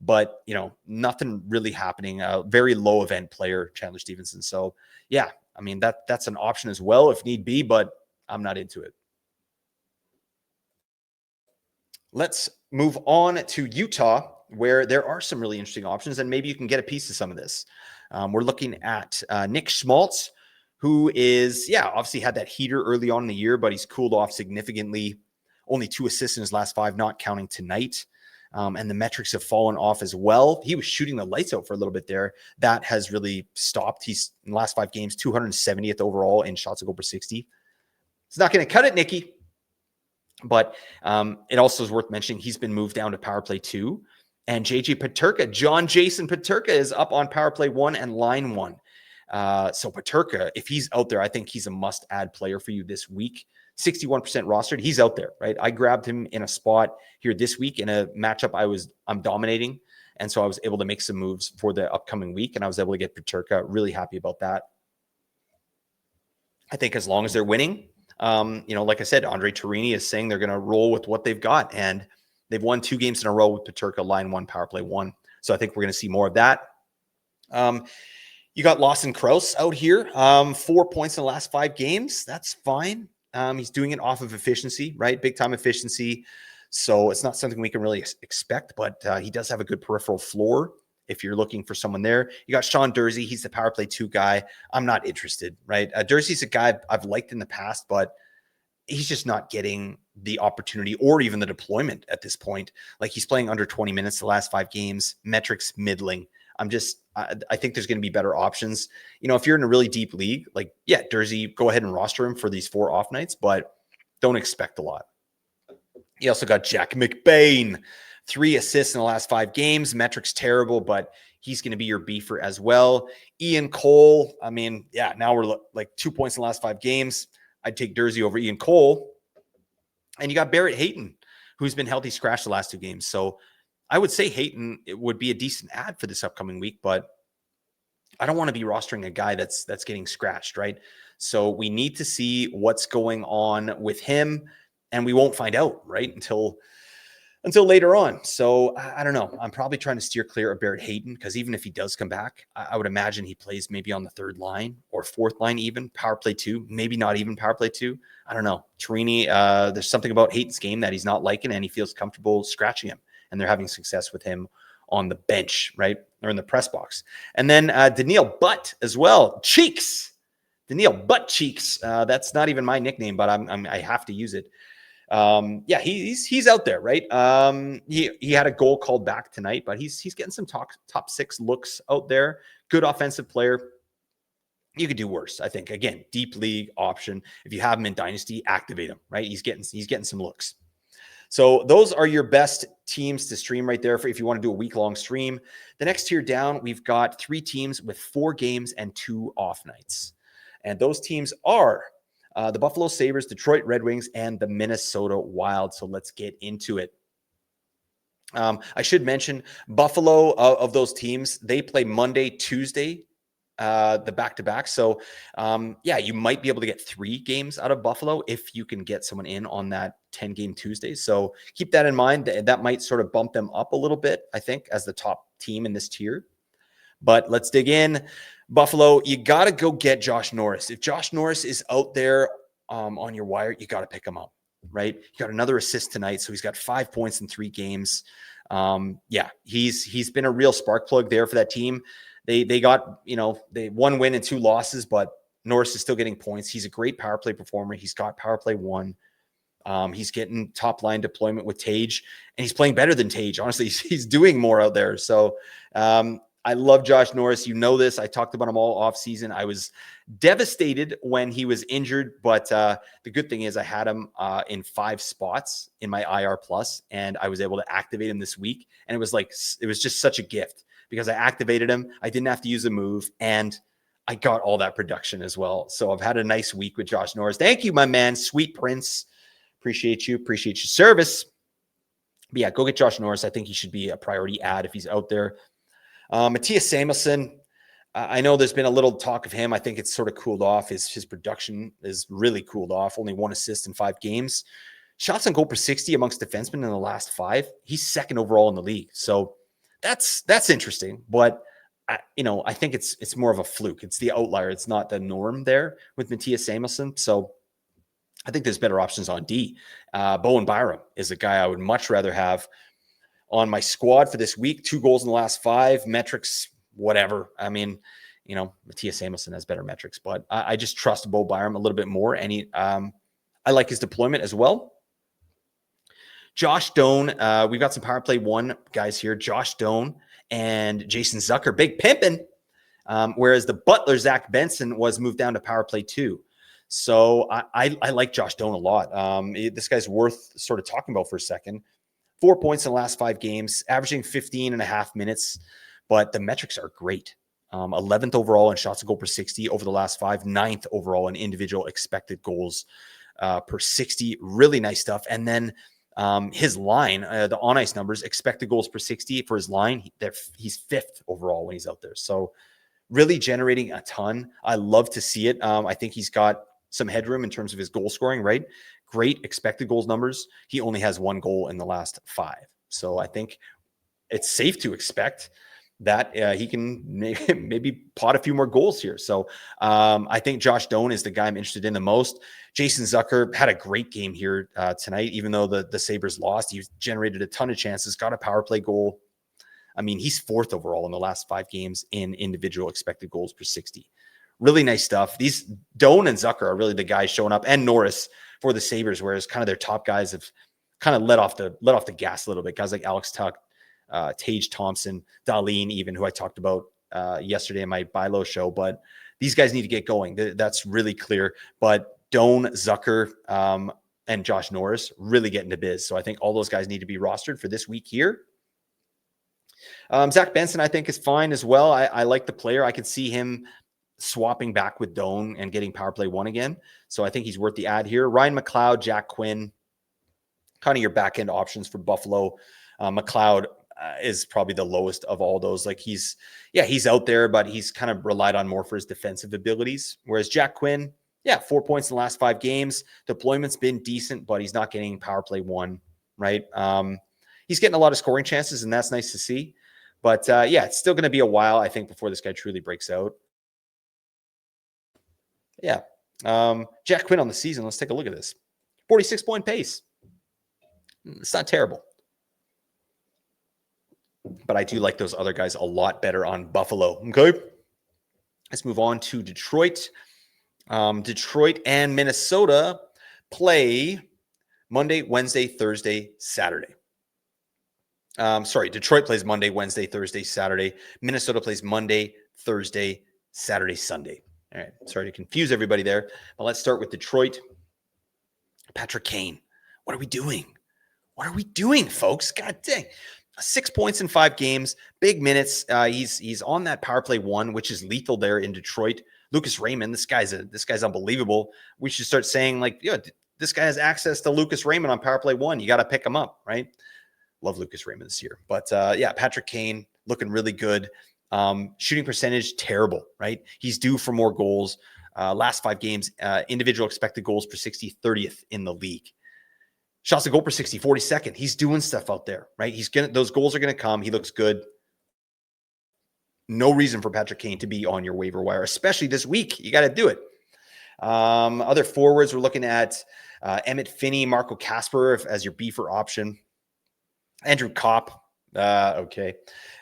Speaker 1: but, nothing really happening. Very low event player, Chandler Stevenson. So, yeah, I mean, that's an option as well if need be, but I'm not into it. Let's move on to Utah, where there are some really interesting options, and maybe you can get a piece of some of this. We're looking at Nick Schmaltz, who is, obviously had that heater early on in the year, but he's cooled off significantly. Only 2 assists in his last 5, not counting tonight. And the metrics have fallen off as well. He was shooting the lights out for a little bit there. That has really stopped. He's in the last 5 games, 270th overall in shots to goal per 60. It's not going to cut it, Nicky. But it also is worth mentioning he's been moved down to power play 2. And JJ Peterka, John Jason Peterka, is up on power play 1 and line 1. So Peterka, if he's out there, I think he's a must-add player for you this week. 61% rostered. He's out there, right? I grabbed him in a spot here this week in a matchup I'm dominating. And so I was able to make some moves for the upcoming week, and I was able to get Peterka. Really happy about that. I think as long as they're winning, like I said, Andre Torini is saying they're going to roll with what they've got, and they've won 2 games in a row with Peterka, line 1, power play 1. So I think we're going to see more of that. You got Lawson Krause out here, 4 points in the last 5 games. That's fine. He's doing it off of efficiency, right? Big time efficiency. So it's not something we can really expect, but he does have a good peripheral floor if you're looking for someone there. You got Sean Dursey. He's the power play 2 guy. I'm not interested, right? Dursey's a guy I've liked in the past, but he's just not getting the opportunity or even the deployment at this point. Like, he's playing under 20 minutes the last 5 games, metrics middling. I think there's going to be better options. If you're in a really deep league, like, Dursey, go ahead and roster him for these 4 off nights, but don't expect a lot. You also got Jack McBain, 3 assists in the last 5 games. Metrics terrible, but he's going to be your beefer as well. Ian Cole, I mean, yeah, now we're like 2 points in the last 5 games. I'd take Dursey over Ian Cole. And you got Barrett Hayton, who's been healthy scratch the last 2 games. So I would say Hayton it would be a decent ad for this upcoming week, but I don't want to be rostering a guy that's getting scratched, right? So we need to see what's going on with him, and we won't find out, right? Until later on. So I don't know. I'm probably trying to steer clear of Barrett Hayton because even if he does come back, I would imagine he plays maybe on the 3rd line or 4th line, even power play 2, maybe not even power play 2. I don't know. Torini, there's something about Hayton's game that he's not liking, and he feels comfortable scratching him, and they're having success with him on the bench, right? Or in the press box. And then Daniil Butt as well. Cheeks. Daniil Butt Cheeks. That's not even my nickname, but I have to use it. Yeah, he's out there, right? He had a goal called back tonight, but he's getting some top 6 looks out there. Good offensive player. You could do worse, I think. Again, deep league option. If you have him in Dynasty, activate him, right? He's getting some looks. So those are your best teams to stream right there for if you want to do a week-long stream. The next tier down, we've got 3 teams with 4 games and 2 off nights. And those teams are the Buffalo Sabres, Detroit Red Wings, and the Minnesota Wild. So let's get into it. I should mention Buffalo of those teams, they play Monday, Tuesday, the back-to-back. So, yeah, you might be able to get 3 games out of Buffalo if you can get someone in on that 10-game Tuesday. So keep that in mind. That might sort of bump them up a little bit, I think, as the top team in this tier. But let's dig in. Buffalo, you got to go get Josh Norris. If Josh Norris is out there on your wire, you got to pick him up, right? He got another assist tonight, so he's got 5 points in 3 games. Yeah, he's been a real spark plug there for that team. They got, they 1 win and 2 losses, but Norris is still getting points. He's a great power play performer. He's got power play 1. He's getting top line deployment with Tage, and he's playing better than Tage. Honestly, he's doing more out there. So I love Josh Norris. You know this. I talked about him all off season. I was devastated when he was injured, but the good thing is I had him in 5 spots in my IR plus, and I was able to activate him this week. And it was just such a gift because I activated him. I didn't have to use a move, and I got all that production as well. So I've had a nice week with Josh Norris. Thank you, my man, Sweet Prince. Appreciate you. Appreciate your service. But yeah, go get Josh Norris. I think he should be a priority ad if he's out there. Matthias Samuelsson, I know there's been a little talk of him. I think it's sort of cooled off. His production is really cooled off. Only 1 assist in 5 games. Shots on goal per 60 amongst defensemen in the last 5. He's 2nd overall in the league. So that's interesting. But I think it's more of a fluke. It's the outlier. It's not the norm there with Matthias Samuelsson. So I think there's better options on D. Bowen Byram is a guy I would much rather have on my squad for this week. 2 goals in the last 5. Metrics, whatever. I mean, Matthias Samuelsson has better metrics, but I just trust Bo Byram a little bit more. And I like his deployment as well. Josh Doan, we've got some power play 1 guys here. Josh Doan and Jason Zucker, big pimping. Whereas the butler, Zach Benson, was moved down to power play 2. So I like Josh Doan a lot. This guy's worth sort of talking about for a second. 4 points in the last 5 games, averaging 15.5 minutes, but the metrics are great. 11th overall in shots on goal per 60 over the last 5, 9th overall in individual expected goals per 60. Really nice stuff. And then his line, the on ice numbers, expected goals per 60 for his line, he's 5th overall when he's out there. So really generating a ton. I love to see it. I think he's got some headroom in terms of his goal scoring, right? Great expected goals numbers. He only has 1 goal in the last 5. So I think it's safe to expect that he can maybe pot a few more goals here. So I think Josh Doan is the guy I'm interested in the most. Jason Zucker had a great game here tonight, even though the Sabres lost. He generated a ton of chances, got a power play goal. I mean, he's 4th overall in the last 5 games in individual expected goals per 60. Really nice stuff. These Doan and Zucker are really the guys showing up, and Norris for the Sabres, whereas kind of their top guys have kind of let off the gas a little bit. Guys like Alex Tuck, Tage Thompson, Darlene, even, who I talked about yesterday in my buy low show. But these guys need to get going. That's really clear. But Doan, Zucker, and Josh Norris really getting to biz. So I think all those guys need to be rostered for this week here. Zach Benson, I think, is fine as well. I like the player. I could see him swapping back with Doan and getting power play 1 again. So I think he's worth the ad here. Ryan McLeod, Jack Quinn, kind of your back end options for Buffalo. McLeod is probably the lowest of all those. Like he's out there, but he's kind of relied on more for his defensive abilities. Whereas Jack Quinn, 4 points in the last 5 games. Deployment's been decent, but he's not getting power play 1, right? He's getting a lot of scoring chances, and that's nice to see. But it's still going to be a while, I think, before this guy truly breaks out. Yeah. Jack Quinn on the season. Let's take a look at this. 46-point pace. It's not terrible. But I do like those other guys a lot better on Buffalo. Okay. Let's move on to Detroit. Detroit and Minnesota play Monday, Wednesday, Thursday, Saturday. Detroit plays Monday, Wednesday, Thursday, Saturday. Minnesota plays Monday, Thursday, Saturday, Sunday. All right. Sorry to confuse everybody there. But let's start with Detroit. Patrick Kane. What are we doing? What are we doing, folks? God dang. 6 points in 5 games, big minutes. He's on that power play 1, which is lethal there in Detroit. Lucas Raymond, this guy's unbelievable. We should start saying this guy has access to Lucas Raymond on power play 1. You got to pick him up, right? Love Lucas Raymond this year. But Patrick Kane looking really good. Shooting percentage, terrible, right? He's due for more goals. Last 5 games, individual expected goals per 60, 30th in the league. Shots to goal per 60, 42nd. He's doing stuff out there, right? Those goals are going to come. He looks good. No reason for Patrick Kane to be on your waiver wire, especially this week. You got to do it. Other forwards, we're looking at Emmett Finney, Marco Kasper as your beefer option. Andrew Kopp. Okay.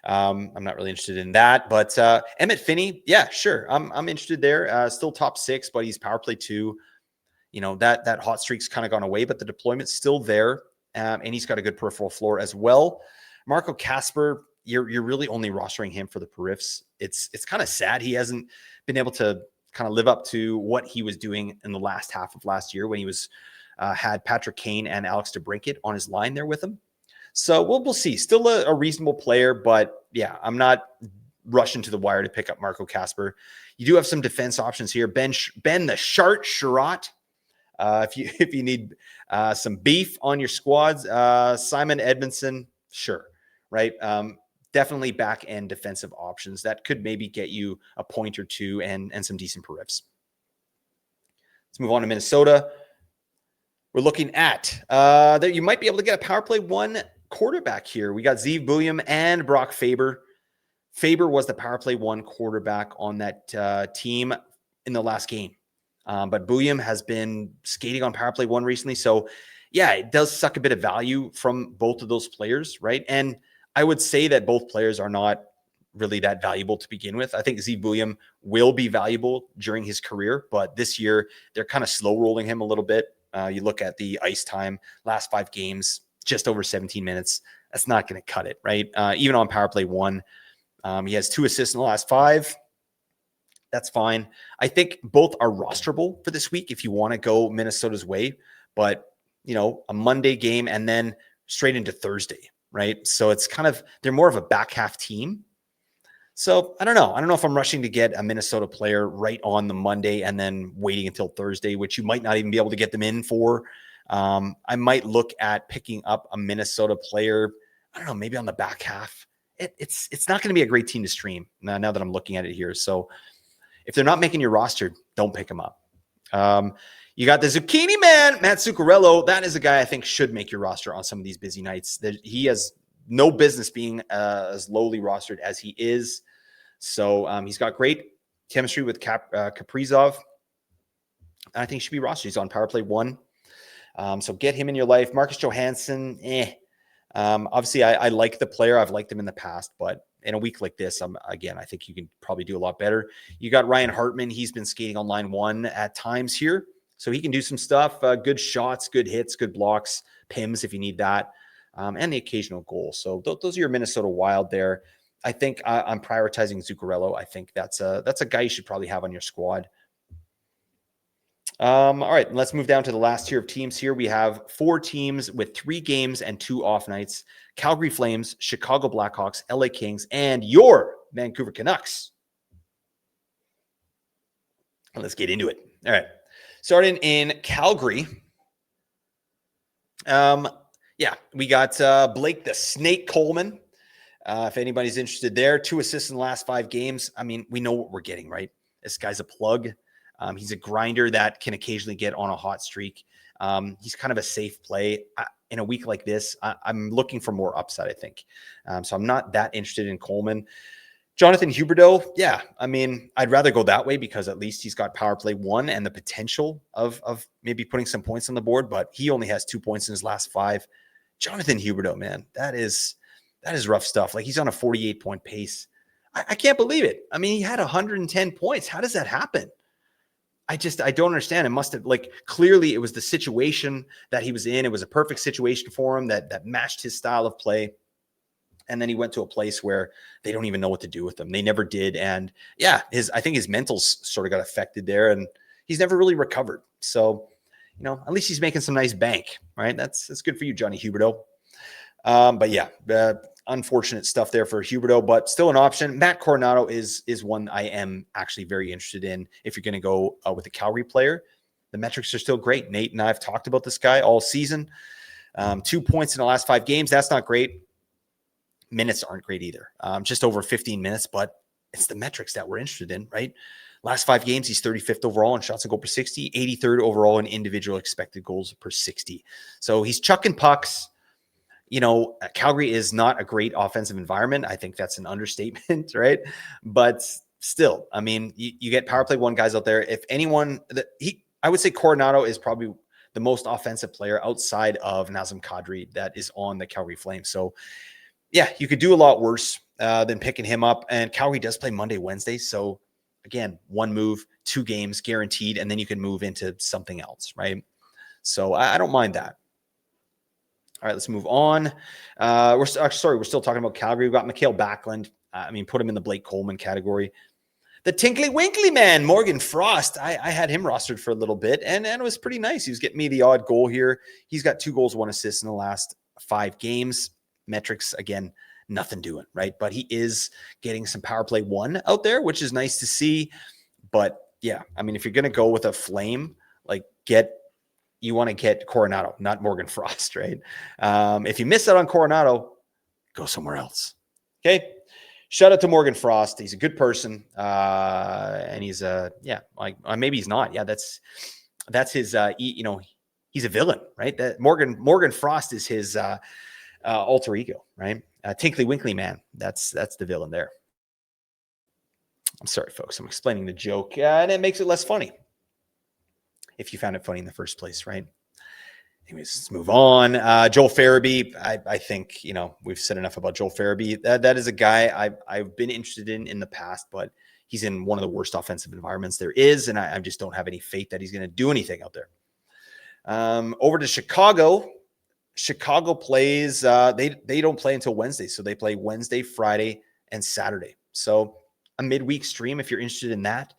Speaker 1: I'm not really interested in that, but Emmett Finney, yeah, sure. I'm interested there. Still top 6, but he's power play 2. That hot streak's kind of gone away, but the deployment's still there. And he's got a good peripheral floor as well. Marco Kasper, you're really only rostering him for the periffs. It's kind of sad. He hasn't been able to kind of live up to what he was doing in the last half of last year when he was had Patrick Kane and Alex DeBrincat on his line there with him. So we'll see. Still a reasonable player, but I'm not rushing to the wire to pick up Marco Kasper. You do have some defense options here. Ben the Shart Sherratt. If you need some beef on your squads, Simon Edmondson, sure, right? Definitely back end defensive options that could maybe get you a point or 2 and some decent periffs. Let's move on to Minnesota. We're looking at that you might be able to get a power play 1 quarterback here. We got Zeev Buium and Brock Faber. Faber was the power play 1 quarterback on that team in the last game. But Buium has been skating on power play 1 recently. So it does suck a bit of value from both of those players, right? And I would say that both players are not really that valuable to begin with. I think Zeev Buium will be valuable during his career, but this year they're kind of slow rolling him a little bit. You look at the ice time, last 5 games, just over 17 minutes. That's not going to cut it, right? Even on power play 1, he has 2 assists in the last 5. That's fine. I think both are rosterable for this week if you want to go Minnesota's way, but a Monday game and then straight into Thursday, right? So it's they're more of a back half team. So I don't know. I don't know if I'm rushing to get a Minnesota player right on the Monday and then waiting until Thursday, which you might not even be able to get them in for. I might look at picking up a Minnesota player. I don't know, maybe on the back half. It's not going to be a great team to stream now that I'm looking at it here. So if they're not making your roster, don't pick them up. You got the Zucchini Man, Matt Zuccarello. That is a guy I think should make your roster on some of these busy nights. He has no business being as lowly rostered as he is. So he's got great chemistry with Kaprizov. I think he should be rostered. He's on power play 1. So get him in your life. Marcus Johansson, obviously, I like the player. I've liked him in the past, but in a week like this, I think you can probably do a lot better. You got Ryan Hartman. He's been skating on line 1 at times here, so he can do some stuff. Good shots, good hits, good blocks, PIMs if you need that, and the occasional goal. So those are your Minnesota Wild there. I think I'm prioritizing Zuccarello. I think that's a guy you should probably have on your squad. All right, let's move down to the last tier of teams here. We have 4 teams with 3 games and 2 off nights. Calgary Flames, Chicago Blackhawks, LA Kings, and your Vancouver Canucks. Let's get into it. All right. Starting in Calgary. Yeah, we got Blake the Snake Coleman. If anybody's interested there, 2 assists in the last 5 games. I mean, we know what we're getting, right? This guy's a plug. He's a grinder that can occasionally get on a hot streak. He's kind of a safe play. In a week like this, I'm looking for more upside, I think. So I'm not that interested in Coleman. Jonathan Huberdeau, yeah, I mean, I'd rather go that way because at least he's got power play 1 and the potential of maybe putting some points on the board, but he only has 2 points in his last 5. Jonathan Huberdeau, man, that is rough stuff. Like, he's on a 48-point pace. I can't believe it. I mean, he had 110 points. How does that happen? I don't understand. It must have, like, clearly it was the situation that he was in. It was a perfect situation for him that matched his style of play. And then he went to a place where they don't even know what to do with him. They never did. And yeah, I think his mentals sort of got affected there, and he's never really recovered. So, at least he's making some nice bank, right? That's good for you, Johnny Huberdeau. But yeah, unfortunate stuff there for Huberdeau, but still an option. Matt Coronado is one I am actually very interested in. If you're going to go with a Calgary player, the metrics are still great. Nate and I have talked about this guy all season. 2 points in the last 5 games. That's not great. Minutes aren't great either. Just over 15 minutes, but it's the metrics that we're interested in, right? Last 5 games, he's 35th overall in shots on goal per 60, 83rd overall in individual expected goals per 60. So he's chucking pucks. Calgary is not a great offensive environment. I think that's an understatement, right? But still, I mean, you get power play 1 guys out there. If anyone, I would say Coronado is probably the most offensive player outside of Nazem Kadri that is on the Calgary Flames. So yeah, you could do a lot worse than picking him up. And Calgary does play Monday, Wednesday. So again, 1 move, 2 games guaranteed, and then you can move into something else, right? So I don't mind that. All right, let's move on. We're still talking about Calgary. We've got Mikhail Backlund. Put him in the Blake Coleman category. The Tinkly Winkly man, Morgan Frost. I had him rostered for a little bit, and it was pretty nice. He was getting me the odd goal here. He's got 2 goals, 1 assist in the last 5 games. Metrics, again, nothing doing, right? But he is getting some power play 1 out there, which is nice to see. But yeah, I mean, if you're going to go with a flame, like you want to get Coronado, not Morgan Frost, right? If you miss out on Coronado, go somewhere else. Okay. Shout out to Morgan Frost. He's a good person. And he's maybe he's not. Yeah. That's his, he's a villain, right? That Morgan Frost is his, alter ego, right? Tinkly Winkly man. That's the villain there. I'm sorry, folks. I'm explaining the joke, and it makes it less funny if you found it funny in the first place, right? Anyways, let's move on. Joel Farabee. I think, we've said enough about Joel Farabee. That is a guy I've been interested in the past, but he's in one of the worst offensive environments there is, and I just don't have any faith that he's going to do anything out there. Over to Chicago. Chicago plays, they don't play until Wednesday. So they play Wednesday, Friday, and Saturday. So a midweek stream, if you're interested in that.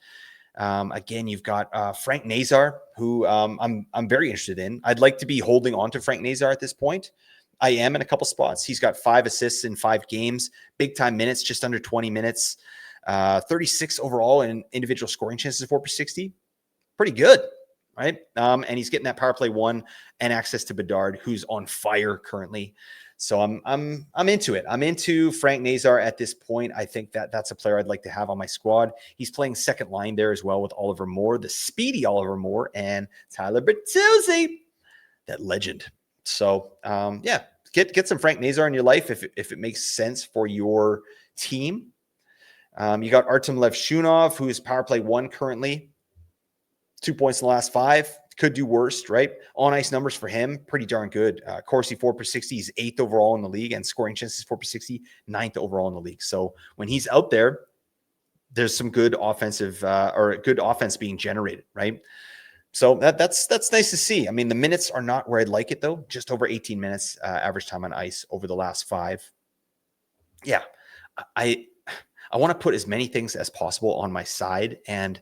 Speaker 1: Again, you've got Frank Nazar, who I'm very interested in. I'd like to be holding on to Frank Nazar at this point. I am in a couple spots. He's got 5 assists in 5 games, big time minutes, just under 20 minutes, 36 overall in individual scoring chances, 4 per 60. Pretty good. Right. And he's getting that power play 1 and access to Bedard, who's on fire currently. So I'm into it. I'm into Frank Nazar at this point. I think that's a player I'd like to have on my squad. He's playing second line there as well with Oliver Moore, the speedy Oliver Moore, and Tyler Bertuzzi, that legend. So yeah, get some Frank Nazar in your life if it makes sense for your team. You got Artem Levshunov, who is power play 1 currently. 2 points in the last 5. Could do worse, right? On ice numbers for him, pretty darn good. Corsi 4 per 60. He's 8th overall in the league, and scoring chances 4 per 60, 9th overall in the league. So when he's out there, there's some good offensive or good offense being generated, right? So that's nice to see. I mean, the minutes are not where I'd like it though. Just over 18 minutes average time on ice over the last 5. Yeah, I want to put as many things as possible on my side, and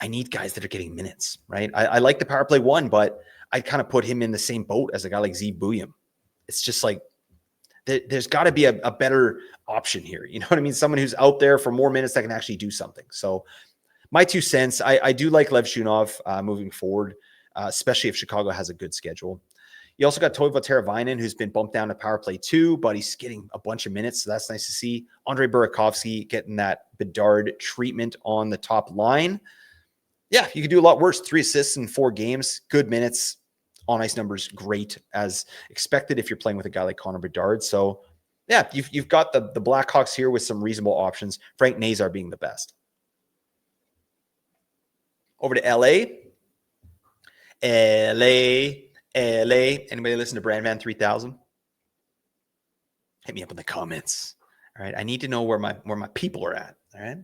Speaker 1: I need guys that are getting minutes, right? I like the power play one, but I'd kind of put him in the same boat as a guy like Z Bouillon. It's just like, there's got to be a better option here. You know what I mean? Someone who's out there for more minutes that can actually do something. So my 2 cents, I do like Lev Shunov moving forward, especially if Chicago has a good schedule. You also got Toivo Teravainen, who's been bumped down to power play 2, but he's getting a bunch of minutes, so that's nice to see. Andre Burakovsky getting that Bedard treatment on the top line. Yeah, you could do a lot worse. 3 assists in 4 games, good minutes, on ice numbers, great as expected if you're playing with a guy like Connor Bedard. So yeah, you've got the Blackhawks here with some reasonable options. Frank Nazar being the best. Over to LA. Anybody listen to Brandman 3000? Hit me up in the comments. All right. I need to know where my people are at. All right.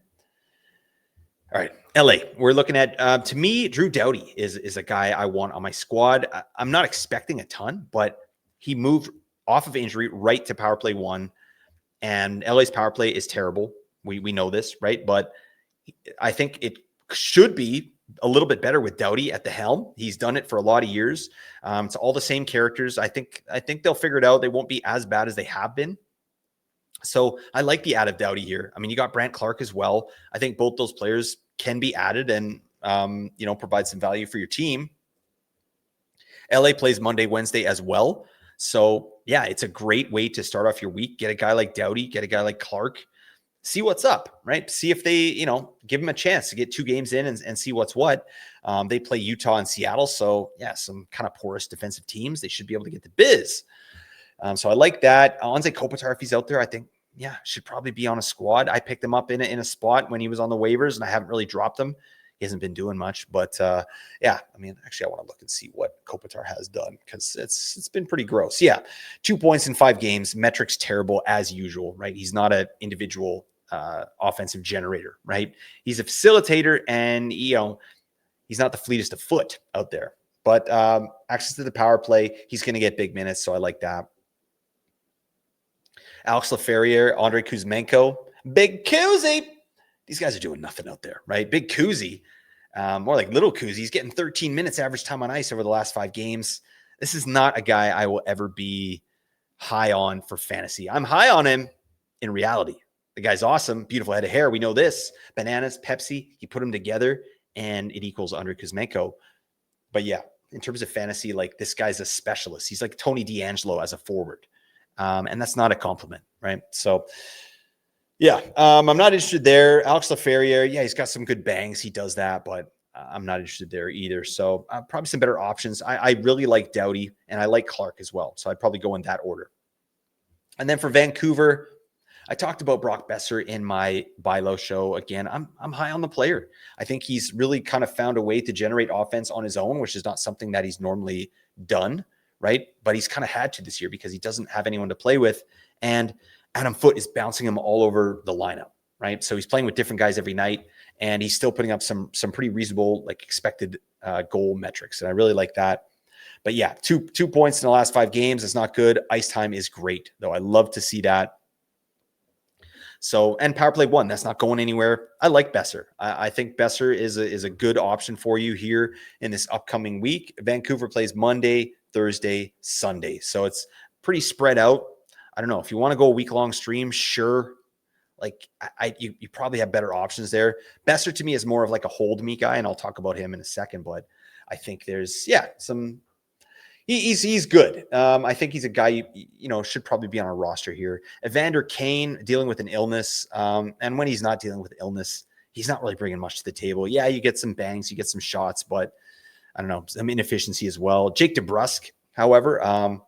Speaker 1: All right. LA. We're looking at, to me, Drew Doughty is a guy I want on my squad. I'm not expecting a ton, but he moved off of injury right to power play 1. And LA's power play is terrible. We know this, right? But I think it should be a little bit better with Doughty at the helm. He's done it for a lot of years. It's all the same characters. I think they'll figure it out. They won't be as bad as they have been. So I like the add of Doughty here. I mean, you got Brant Clark as well. I think both those players can be added and, provide some value for your team. LA plays Monday, Wednesday as well. So yeah, it's a great way to start off your week. Get a guy like Doughty, get a guy like Clark, see what's up, right? See if they, give them a chance to get 2 games in and see what's what. They play Utah and Seattle. So yeah, some kind of porous defensive teams. They should be able to get the biz. So I like that. Anze Kopitar, if he's out there, I think, yeah, should probably be on a squad. I picked him up in a spot when he was on the waivers, and I haven't really dropped him. He hasn't been doing much, but yeah, I mean, actually, I want to look and see what Kopitar has done because it's been pretty gross. Yeah, 2 points in 5 games. Metrics terrible as usual, right? He's not an individual offensive generator, right? He's a facilitator, and he's not the fleetest of foot out there. But access to the power play, he's going to get big minutes, so I like that. Alex Laferriere, Andrei Kuzmenko, Big Kuzi. These guys are doing nothing out there, right? Big Kuzi, more like little Kuzi. He's getting 13 minutes average time on ice over the last 5 games. This is not a guy I will ever be high on for fantasy. I'm high on him in reality. The guy's awesome, beautiful head of hair. We know this. Bananas, Pepsi, you put them together, and it equals Andrei Kuzmenko. But yeah, in terms of fantasy, like this guy's a specialist. He's like Tony DeAngelo as a forward. And that's not a compliment, right? So, yeah, I'm not interested there. Alex Laferriere, yeah, he's got some good bangs. He does that, but I'm not interested there either. So, probably some better options. I really like Doughty, and I like Clark as well. So, I'd probably go in that order. And then for Vancouver, I talked about Brock Besser in my buy low show. Again, I'm high on the player. I think he's really kind of found a way to generate offense on his own, which is not something that he's normally done. Right. But he's kind of had to this year because he doesn't have anyone to play with. And Adam Foote is bouncing him all over the lineup. Right. So he's playing with different guys every night, and he's still putting up some pretty reasonable, like expected goal metrics. And I really like that. But yeah, two points in the last 5 games is not good. Ice time is great, though. I love to see that. So, and power play 1, that's not going anywhere. I like Besser. I think Besser is a good option for you here in this upcoming week. Vancouver plays Monday, Thursday, Sunday. So it's pretty spread out. I don't know if you want to go a week-long stream, sure. Like you probably have better options there. Besser to me is more of like a hold me guy, and I'll talk about him in a second, but I think there's, some, he's good. I think he's a guy you should probably be on a roster here. Evander Kane dealing with an illness, and when he's not dealing with illness, he's not really bringing much to the table. Yeah, you get some bangs, you get some shots, but I don't know, some inefficiency as well. Jake DeBrusk, however,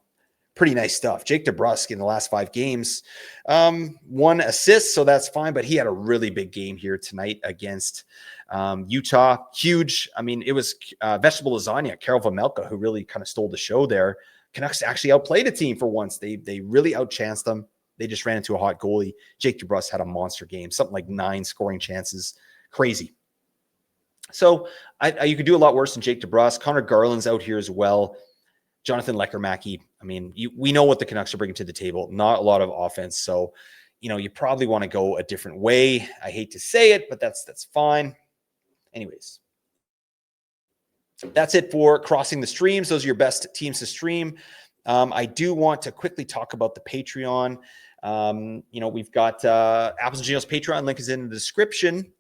Speaker 1: pretty nice stuff. Jake DeBrusk in the last 5 games, 1 assist, so that's fine, but he had a really big game here tonight against Utah. Huge. I mean, it was vegetable lasagna, Karel Vejmelka, who really kind of stole the show there. Canucks actually outplayed a team for once. They really outchanced them. They just ran into a hot goalie. Jake DeBrusk had a monster game, something like 9 scoring chances. Crazy. So you could do a lot worse than Jake DeBrusk. Connor Garland's out here as well. Jonathan Leckерmacky. I mean, we know what the Canucks are bringing to the table. Not a lot of offense. So, you probably want to go a different way. I hate to say it, but that's fine. Anyways, That's it for crossing the streams. Those are your best teams to stream. I do want to quickly talk about the Patreon. We've got Apples and Ginos Patreon. Link is in the description.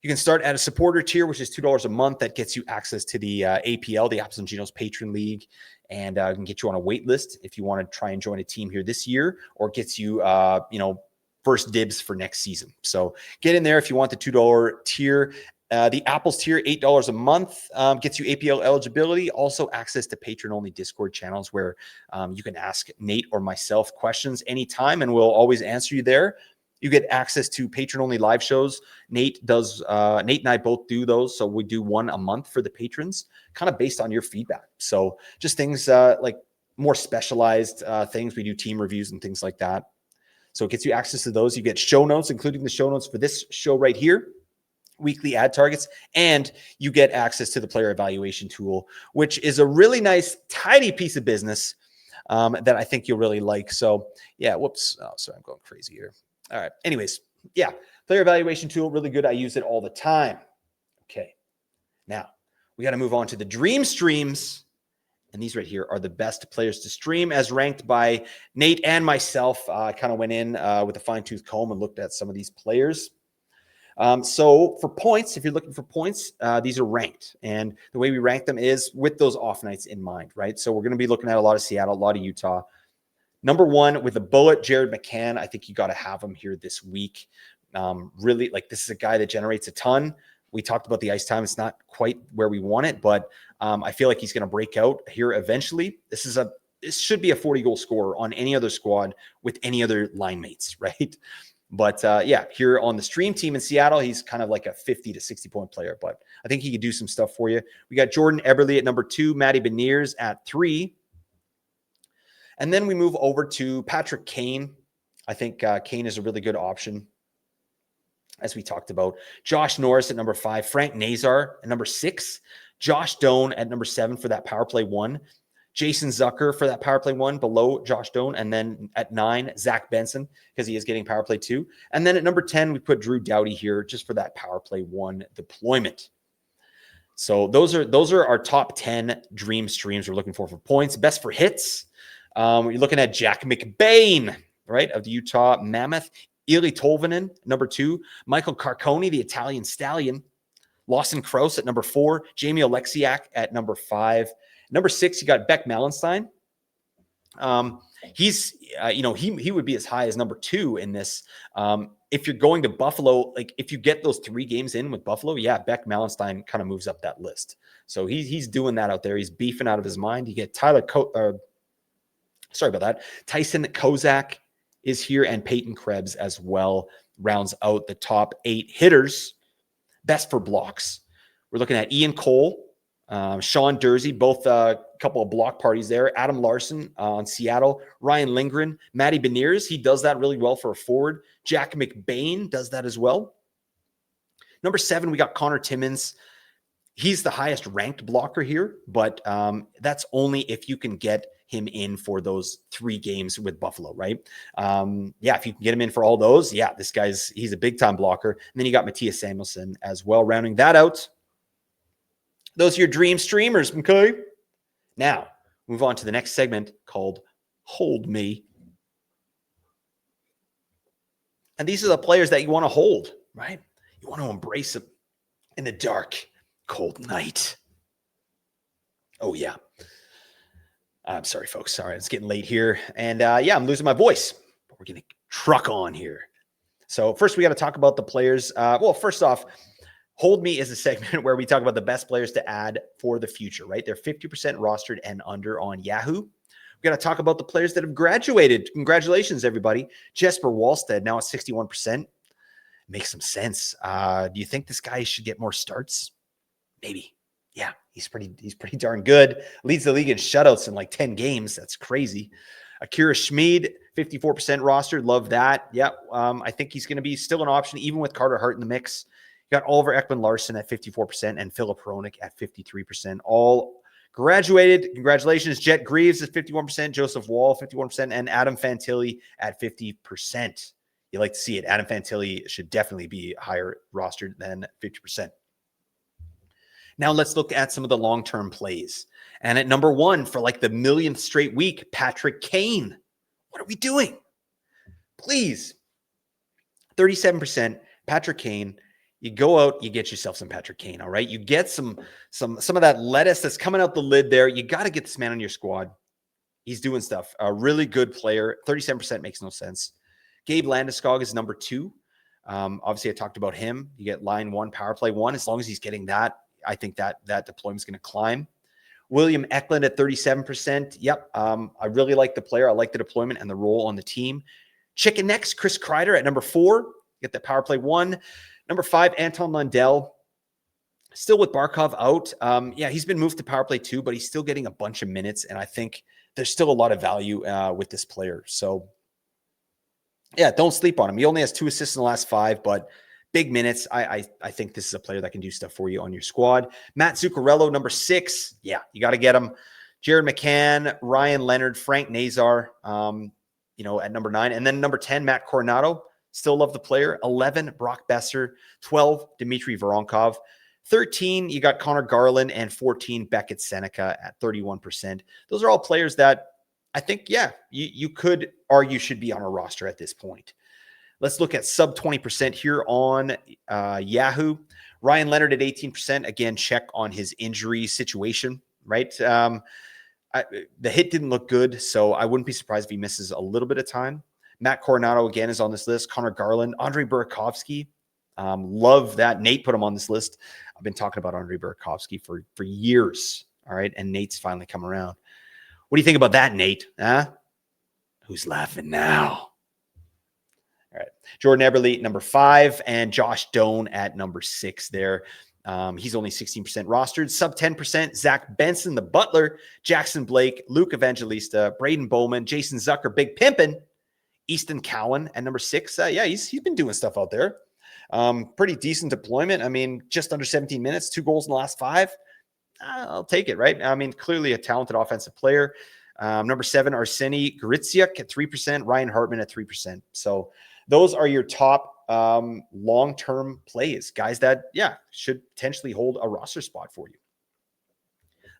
Speaker 1: You can start at a supporter tier, which is $2 a month. That gets you access to the APL, the Apples and Ginos Patron League, and can get you on a wait list if you want to try and join a team here this year, or gets you, first dibs for next season. So get in there if you want the $2 tier. The Apples tier, $8 a month, gets you APL eligibility, also access to patron-only Discord channels where you can ask Nate or myself questions anytime, and we'll always answer you there. You get access to patron-only live shows. Nate and I both do those, so we do one a month for the patrons, kind of based on your feedback. So just things like more specialized things. We do team reviews and things like that. So it gets you access to those. You get show notes, including the show notes for this show right here, weekly ad targets, and you get access to the player evaluation tool, which is a really nice, tidy piece of business that I think you'll really like. So yeah, whoops. Oh, sorry, I'm going crazy here. All right. Anyways, yeah, player evaluation tool, really good. I use it all the time. Okay. Now we got to move on to the dream streams. And these right here are the best players to stream as ranked by Nate and myself. I kind of went in with a fine-tooth comb and looked at some of these players. So for points, if you're looking for points, these are ranked. And the way we rank them is with those off nights in mind, right? So we're going to be looking at a lot of Seattle, a lot of Utah. Number one with a bullet, Jared McCann. I think you got to have him here this week. Really, like, this is a guy that generates a ton. We talked about the ice time. It's not quite where we want it, but I feel like he's going to break out here eventually. This should be a 40-goal scorer on any other squad with any other line mates, right? But yeah, here on the stream team in Seattle, he's kind of like a 50 to 60-point player, but I think he could do some stuff for you. We got Jordan Eberle at number 2, Matty Beniers at 3. And then we move over to Patrick Kane. I think Kane is a really good option, as we talked about. Josh Norris at number 5, Frank Nazar at number 6, Josh Doan at number 7 for that power play 1, Jason Zucker for that power play 1 below Josh Doan, and then at 9, Zach Benson, because he is getting power play 2. And then at number 10, we put Drew Doughty here just for that power play 1 deployment. So those are our top 10 dream streams we're looking for points. Best for hits. You're looking at Jack McBain, right, of the Utah Mammoth. Eli Tolvanen, number 2. Michael Carcone, the Italian Stallion. Lawson Krause at number 4. Jamie Oleksiak at number 5. Number 6, you got Beck Malenstein. He's, he would be as high as number 2 in this. If you're going to Buffalo, like if you get those 3 games in with Buffalo, yeah, Beck Malenstein kind of moves up that list. So he's doing that out there. He's beefing out of his mind. You get Tyson Kozak is here, and Peyton Krebs as well rounds out the top 8 hitters. Best for blocks. We're looking at Ian Cole, Sean Dursey, both a couple of block parties there. Adam Larson on Seattle. Ryan Lindgren. Matty Beniers, he does that really well for a forward. Jack McBain does that as well. Number 7, we got Connor Timmins. He's the highest ranked blocker here, but that's only if you can get him in for those 3 games with Buffalo, right? Yeah, if you can get him in for all those, yeah, he's a big time blocker. And then you got Matthias Samuelsson as well, rounding that out. Those are your dream streamers, okay? Now, move on to the next segment called Hold Me. And these are the players that you want to hold, right? You want to embrace them in the dark, cold night. Oh, yeah. I'm sorry, folks. Sorry, it's getting late here. And yeah, I'm losing my voice. But we're going to truck on here. So first, we got to talk about the players. Well, first off, Hold Me is a segment where we talk about the best players to add for the future, right? They're 50% rostered and under on Yahoo. We got to talk about the players that have graduated. Congratulations, everybody. Jesper Wallstead now at 61%. Makes some sense. Do you think this guy should get more starts? Maybe. Yeah, he's pretty darn good. Leads the league in shutouts in like 10 games. That's crazy. Akira Schmid, 54% rostered. Love that. Yeah, I think he's going to be still an option, even with Carter Hart in the mix. You got Oliver Ekman-Larsson at 54% and Philip Hronik at 53%. All graduated. Congratulations. Jet Greaves at 51%, Joseph Wall, 51%, and Adam Fantilli at 50%. You like to see it. Adam Fantilli should definitely be higher rostered than 50%. Now let's look at some of the long-term plays. And at number 1 for like the millionth straight week, Patrick Kane. What are we doing? Please. 37%, Patrick Kane. You go out, you get yourself some Patrick Kane, all right? You get some of that lettuce that's coming out the lid there. You got to get this man on your squad. He's doing stuff. A really good player. 37% makes no sense. Gabe Landeskog is number 2. Obviously, I talked about him. You get line 1, power play 1. As long as he's getting that, I think that deployment is going to climb. William Eklund at 37%. Yep. I really like the player. I like the deployment and the role on the team. Chicken Necks, Chris Kreider at number 4. Get that power play 1. Number 5, Anton Lundell. Still with Barkov out. Yeah, he's been moved to power play 2, but he's still getting a bunch of minutes. And I think there's still a lot of value with this player. So, yeah, don't sleep on him. He only has 2 assists in the last 5, but big minutes. I think this is a player that can do stuff for you on your squad. Matt Zuccarello, number 6. Yeah, you got to get him. Jared McCann, Ryan Leonard, Frank Nazar, at number 9. And then number 10, Matt Coronado. Still love the player. 11, Brock Besser. 12, Dmitry Voronkov. 13, you got Connor Garland. And 14, Beckett Seneca at 31%. Those are all players that I think, yeah, you could argue should be on a roster at this point. Let's look at sub 20% here on Yahoo. Ryan Leonard at 18%. Again, check on his injury situation, right? The hit didn't look good, so I wouldn't be surprised if he misses a little bit of time. Matt Coronado, again, is on this list. Connor Garland, Andre Burakovsky. Love that. Nate put him on this list. I've been talking about Andre Burakovsky for years, all right? And Nate's finally come around. What do you think about that, Nate? Huh? Who's laughing now? All right. Jordan Eberle, number 5, and Josh Doan at number 6 there. He's only 16% rostered. Sub 10%, Zach Benson, the Butler, Jackson Blake, Luke Evangelista, Braden Bowman, Jason Zucker, Big Pimpin', Easton Cowan at number 6. Yeah, he's been doing stuff out there. Pretty decent deployment. I mean, just under 17 minutes, 2 goals in the last 5. I'll take it, right? I mean, clearly a talented offensive player. Number 7, Arseny Gritziuk at 3%, Ryan Hartman at 3%. So those are your top long-term plays, guys that, yeah, should potentially hold a roster spot for you.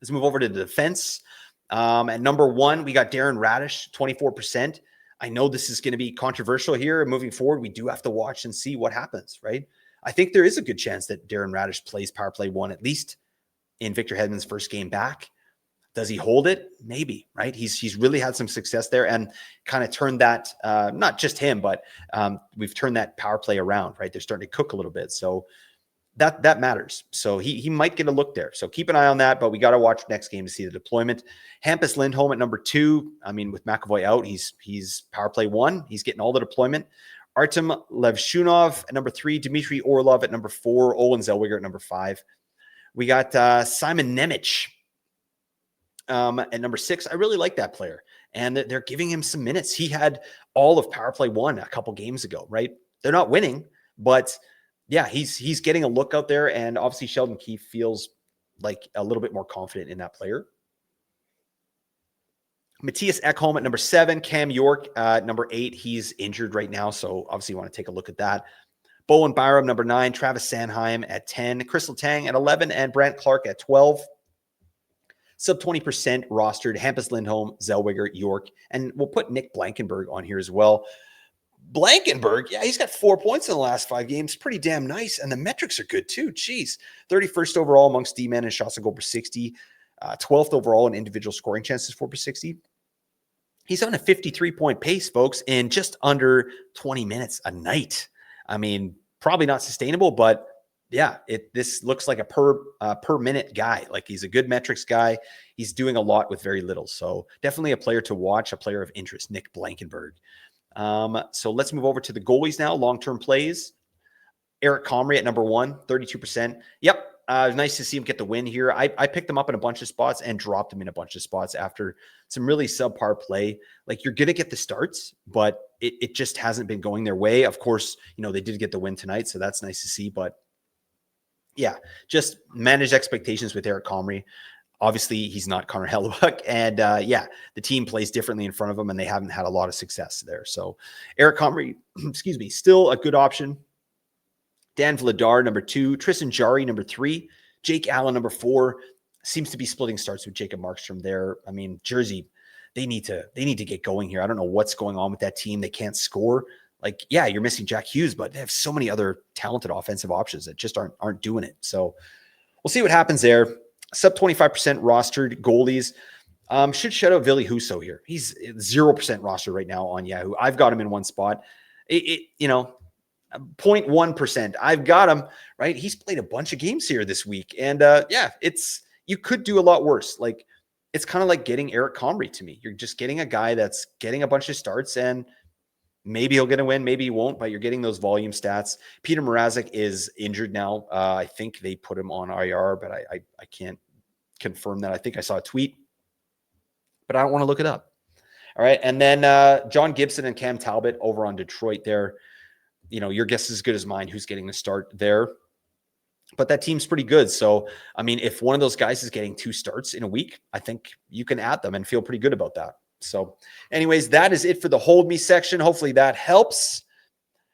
Speaker 1: Let's move over to the defense. At number 1, we got Darren Radish, 24%. I know this is going to be controversial here. Moving forward, we do have to watch and see what happens, right? I think there is a good chance that Darren Radish plays power play 1, at least in Victor Hedman's first game back. Does he hold it? Maybe, right? He's really had some success there and kind of turned that, not just him, but we've turned that power play around, right? They're starting to cook a little bit. So that matters. So he might get a look there. So keep an eye on that, but we got to watch next game to see the deployment. Hampus Lindholm at number 2. I mean, with McAvoy out, he's power play 1. He's getting all the deployment. Artem Levshunov at number 3. Dmitry Orlov at number 4. Owen Zellweger at number 5. We got Simon Nemec at number 6. I really like that player, and they're giving him some minutes. He had all of power play 1 a couple games ago, right? They're not winning, but yeah, he's getting a look out there, and obviously Sheldon Keefe feels like a little bit more confident in that player. Matthias Ekholm at number 7. Cam York at number 8. He's injured right now, so obviously you want to take a look at that. Bowen Byram, number 9. Travis Sanheim at 10. Crystal Tang at 11. And Brant Clark at 12. Sub 20% rostered. Hampus Lindholm, Zellweger, York. And we'll put Nick Blankenburg on here as well. Blankenburg, yeah, he's got 4 points in the last 5 games. Pretty damn nice. And the metrics are good too. Jeez. 31st overall amongst D-men and shots to goal per 60. 12th overall in individual scoring chances for per 60. He's on a 53-point pace, folks, in just under 20 minutes a night. I mean, probably not sustainable, but yeah, this looks like a per minute guy. Like, he's a good metrics guy. He's doing a lot with very little. So definitely a player to watch, a player of interest, Nick Blankenburg. So let's move over to the goalies now, long-term plays. Eric Comrie at number 1, 32%. Yep. Nice to see him get the win here. I picked him up in a bunch of spots and dropped him in a bunch of spots after some really subpar play. Like, you're going to get the starts, but it just hasn't been going their way. Of course, they did get the win tonight, so that's nice to see. But yeah, just manage expectations with Eric Comrie. Obviously, he's not Connor Hellebuyck. And yeah, the team plays differently in front of him, and they haven't had a lot of success there. So Eric Comrie, excuse me, still a good option. Dan Vladar, number 2. Tristan Jarry, number 3. Jake Allen, number 4, seems to be splitting starts with Jacob Markstrom there. I mean, Jersey, they need to get going here. I don't know what's going on with that team. They can't score. Like, yeah, you're missing Jack Hughes, but they have so many other talented offensive options that just aren't doing it. So we'll see what happens there. Sub 25% rostered goalies. Should shout out Ville Husso here. He's 0% roster right now on Yahoo. I've got him in one spot. 0.1%. I've got him, right? He's played a bunch of games here this week. And you could do a lot worse. Like, it's kind of like getting Eric Comrie to me. You're just getting a guy that's getting a bunch of starts, and maybe he'll get a win, maybe he won't, but you're getting those volume stats. Peter Mrazek is injured now. I think they put him on IR, but I can't confirm that. I think I saw a tweet, but I don't want to look it up. All right. And then John Gibson and Cam Talbot over on Detroit there. Your guess is as good as mine who's getting the start there. But that team's pretty good. So, I mean, if one of those guys is getting 2 starts in a week, I think you can add them and feel pretty good about that. So anyways, that is it for the Hold Me section. Hopefully that helps.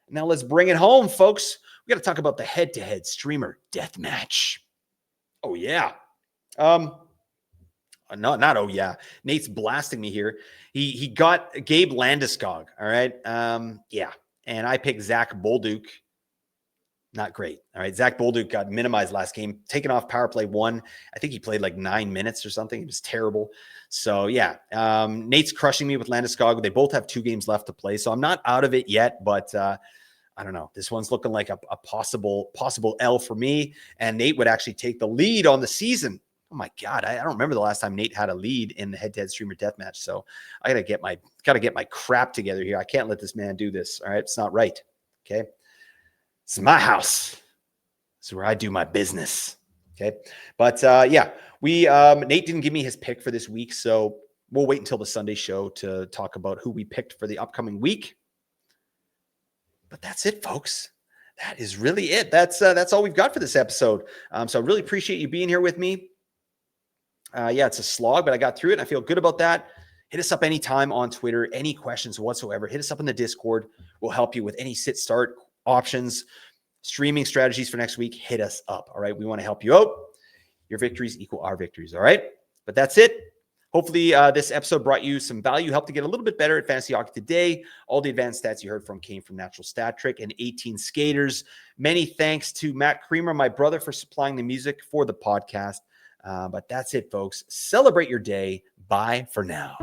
Speaker 1: Now let's bring it home, folks. We got to talk about the head-to-head streamer Deathmatch. Oh, yeah. Not oh, yeah. Nate's blasting me here. He got Gabe Landeskog, all right? Yeah. And I picked Zach Bolduc. Not great. All right. Zach Bolduc got minimized last game, taken off power play 1. I think he played like 9 minutes or something. It was terrible. So yeah, Nate's crushing me with Landeskog. They both have 2 games left to play. So I'm not out of it yet, but I don't know. This one's looking like a possible L for me. And Nate would actually take the lead on the season. Oh my God. I don't remember the last time Nate had a lead in the head-to-head streamer deathmatch. So I gotta get my crap together here. I can't let this man do this. All right. It's not right. Okay. It's my house. This is where I do my business. Okay. But yeah, Nate didn't give me his pick for this week. So we'll wait until the Sunday show to talk about who we picked for the upcoming week. But that's it, folks. That is really it. That's all we've got for this episode. So I really appreciate you being here with me. Yeah, it's a slog, but I got through it. And I feel good about that. Hit us up anytime on Twitter, any questions whatsoever. Hit us up in the Discord. We'll help you with any sit-start options, streaming strategies for next week. Hit us up. All right. We want to help you out. Your victories equal our victories. All right. But that's it. Hopefully this episode brought you some value, helped to get a little bit better at Fantasy Hockey today. All the advanced stats you heard from came from Natural Stat Trick and 18 Skaters. Many thanks to Matt Creamer, my brother, for supplying the music for the podcast. But that's it, folks. Celebrate your day. Bye for now.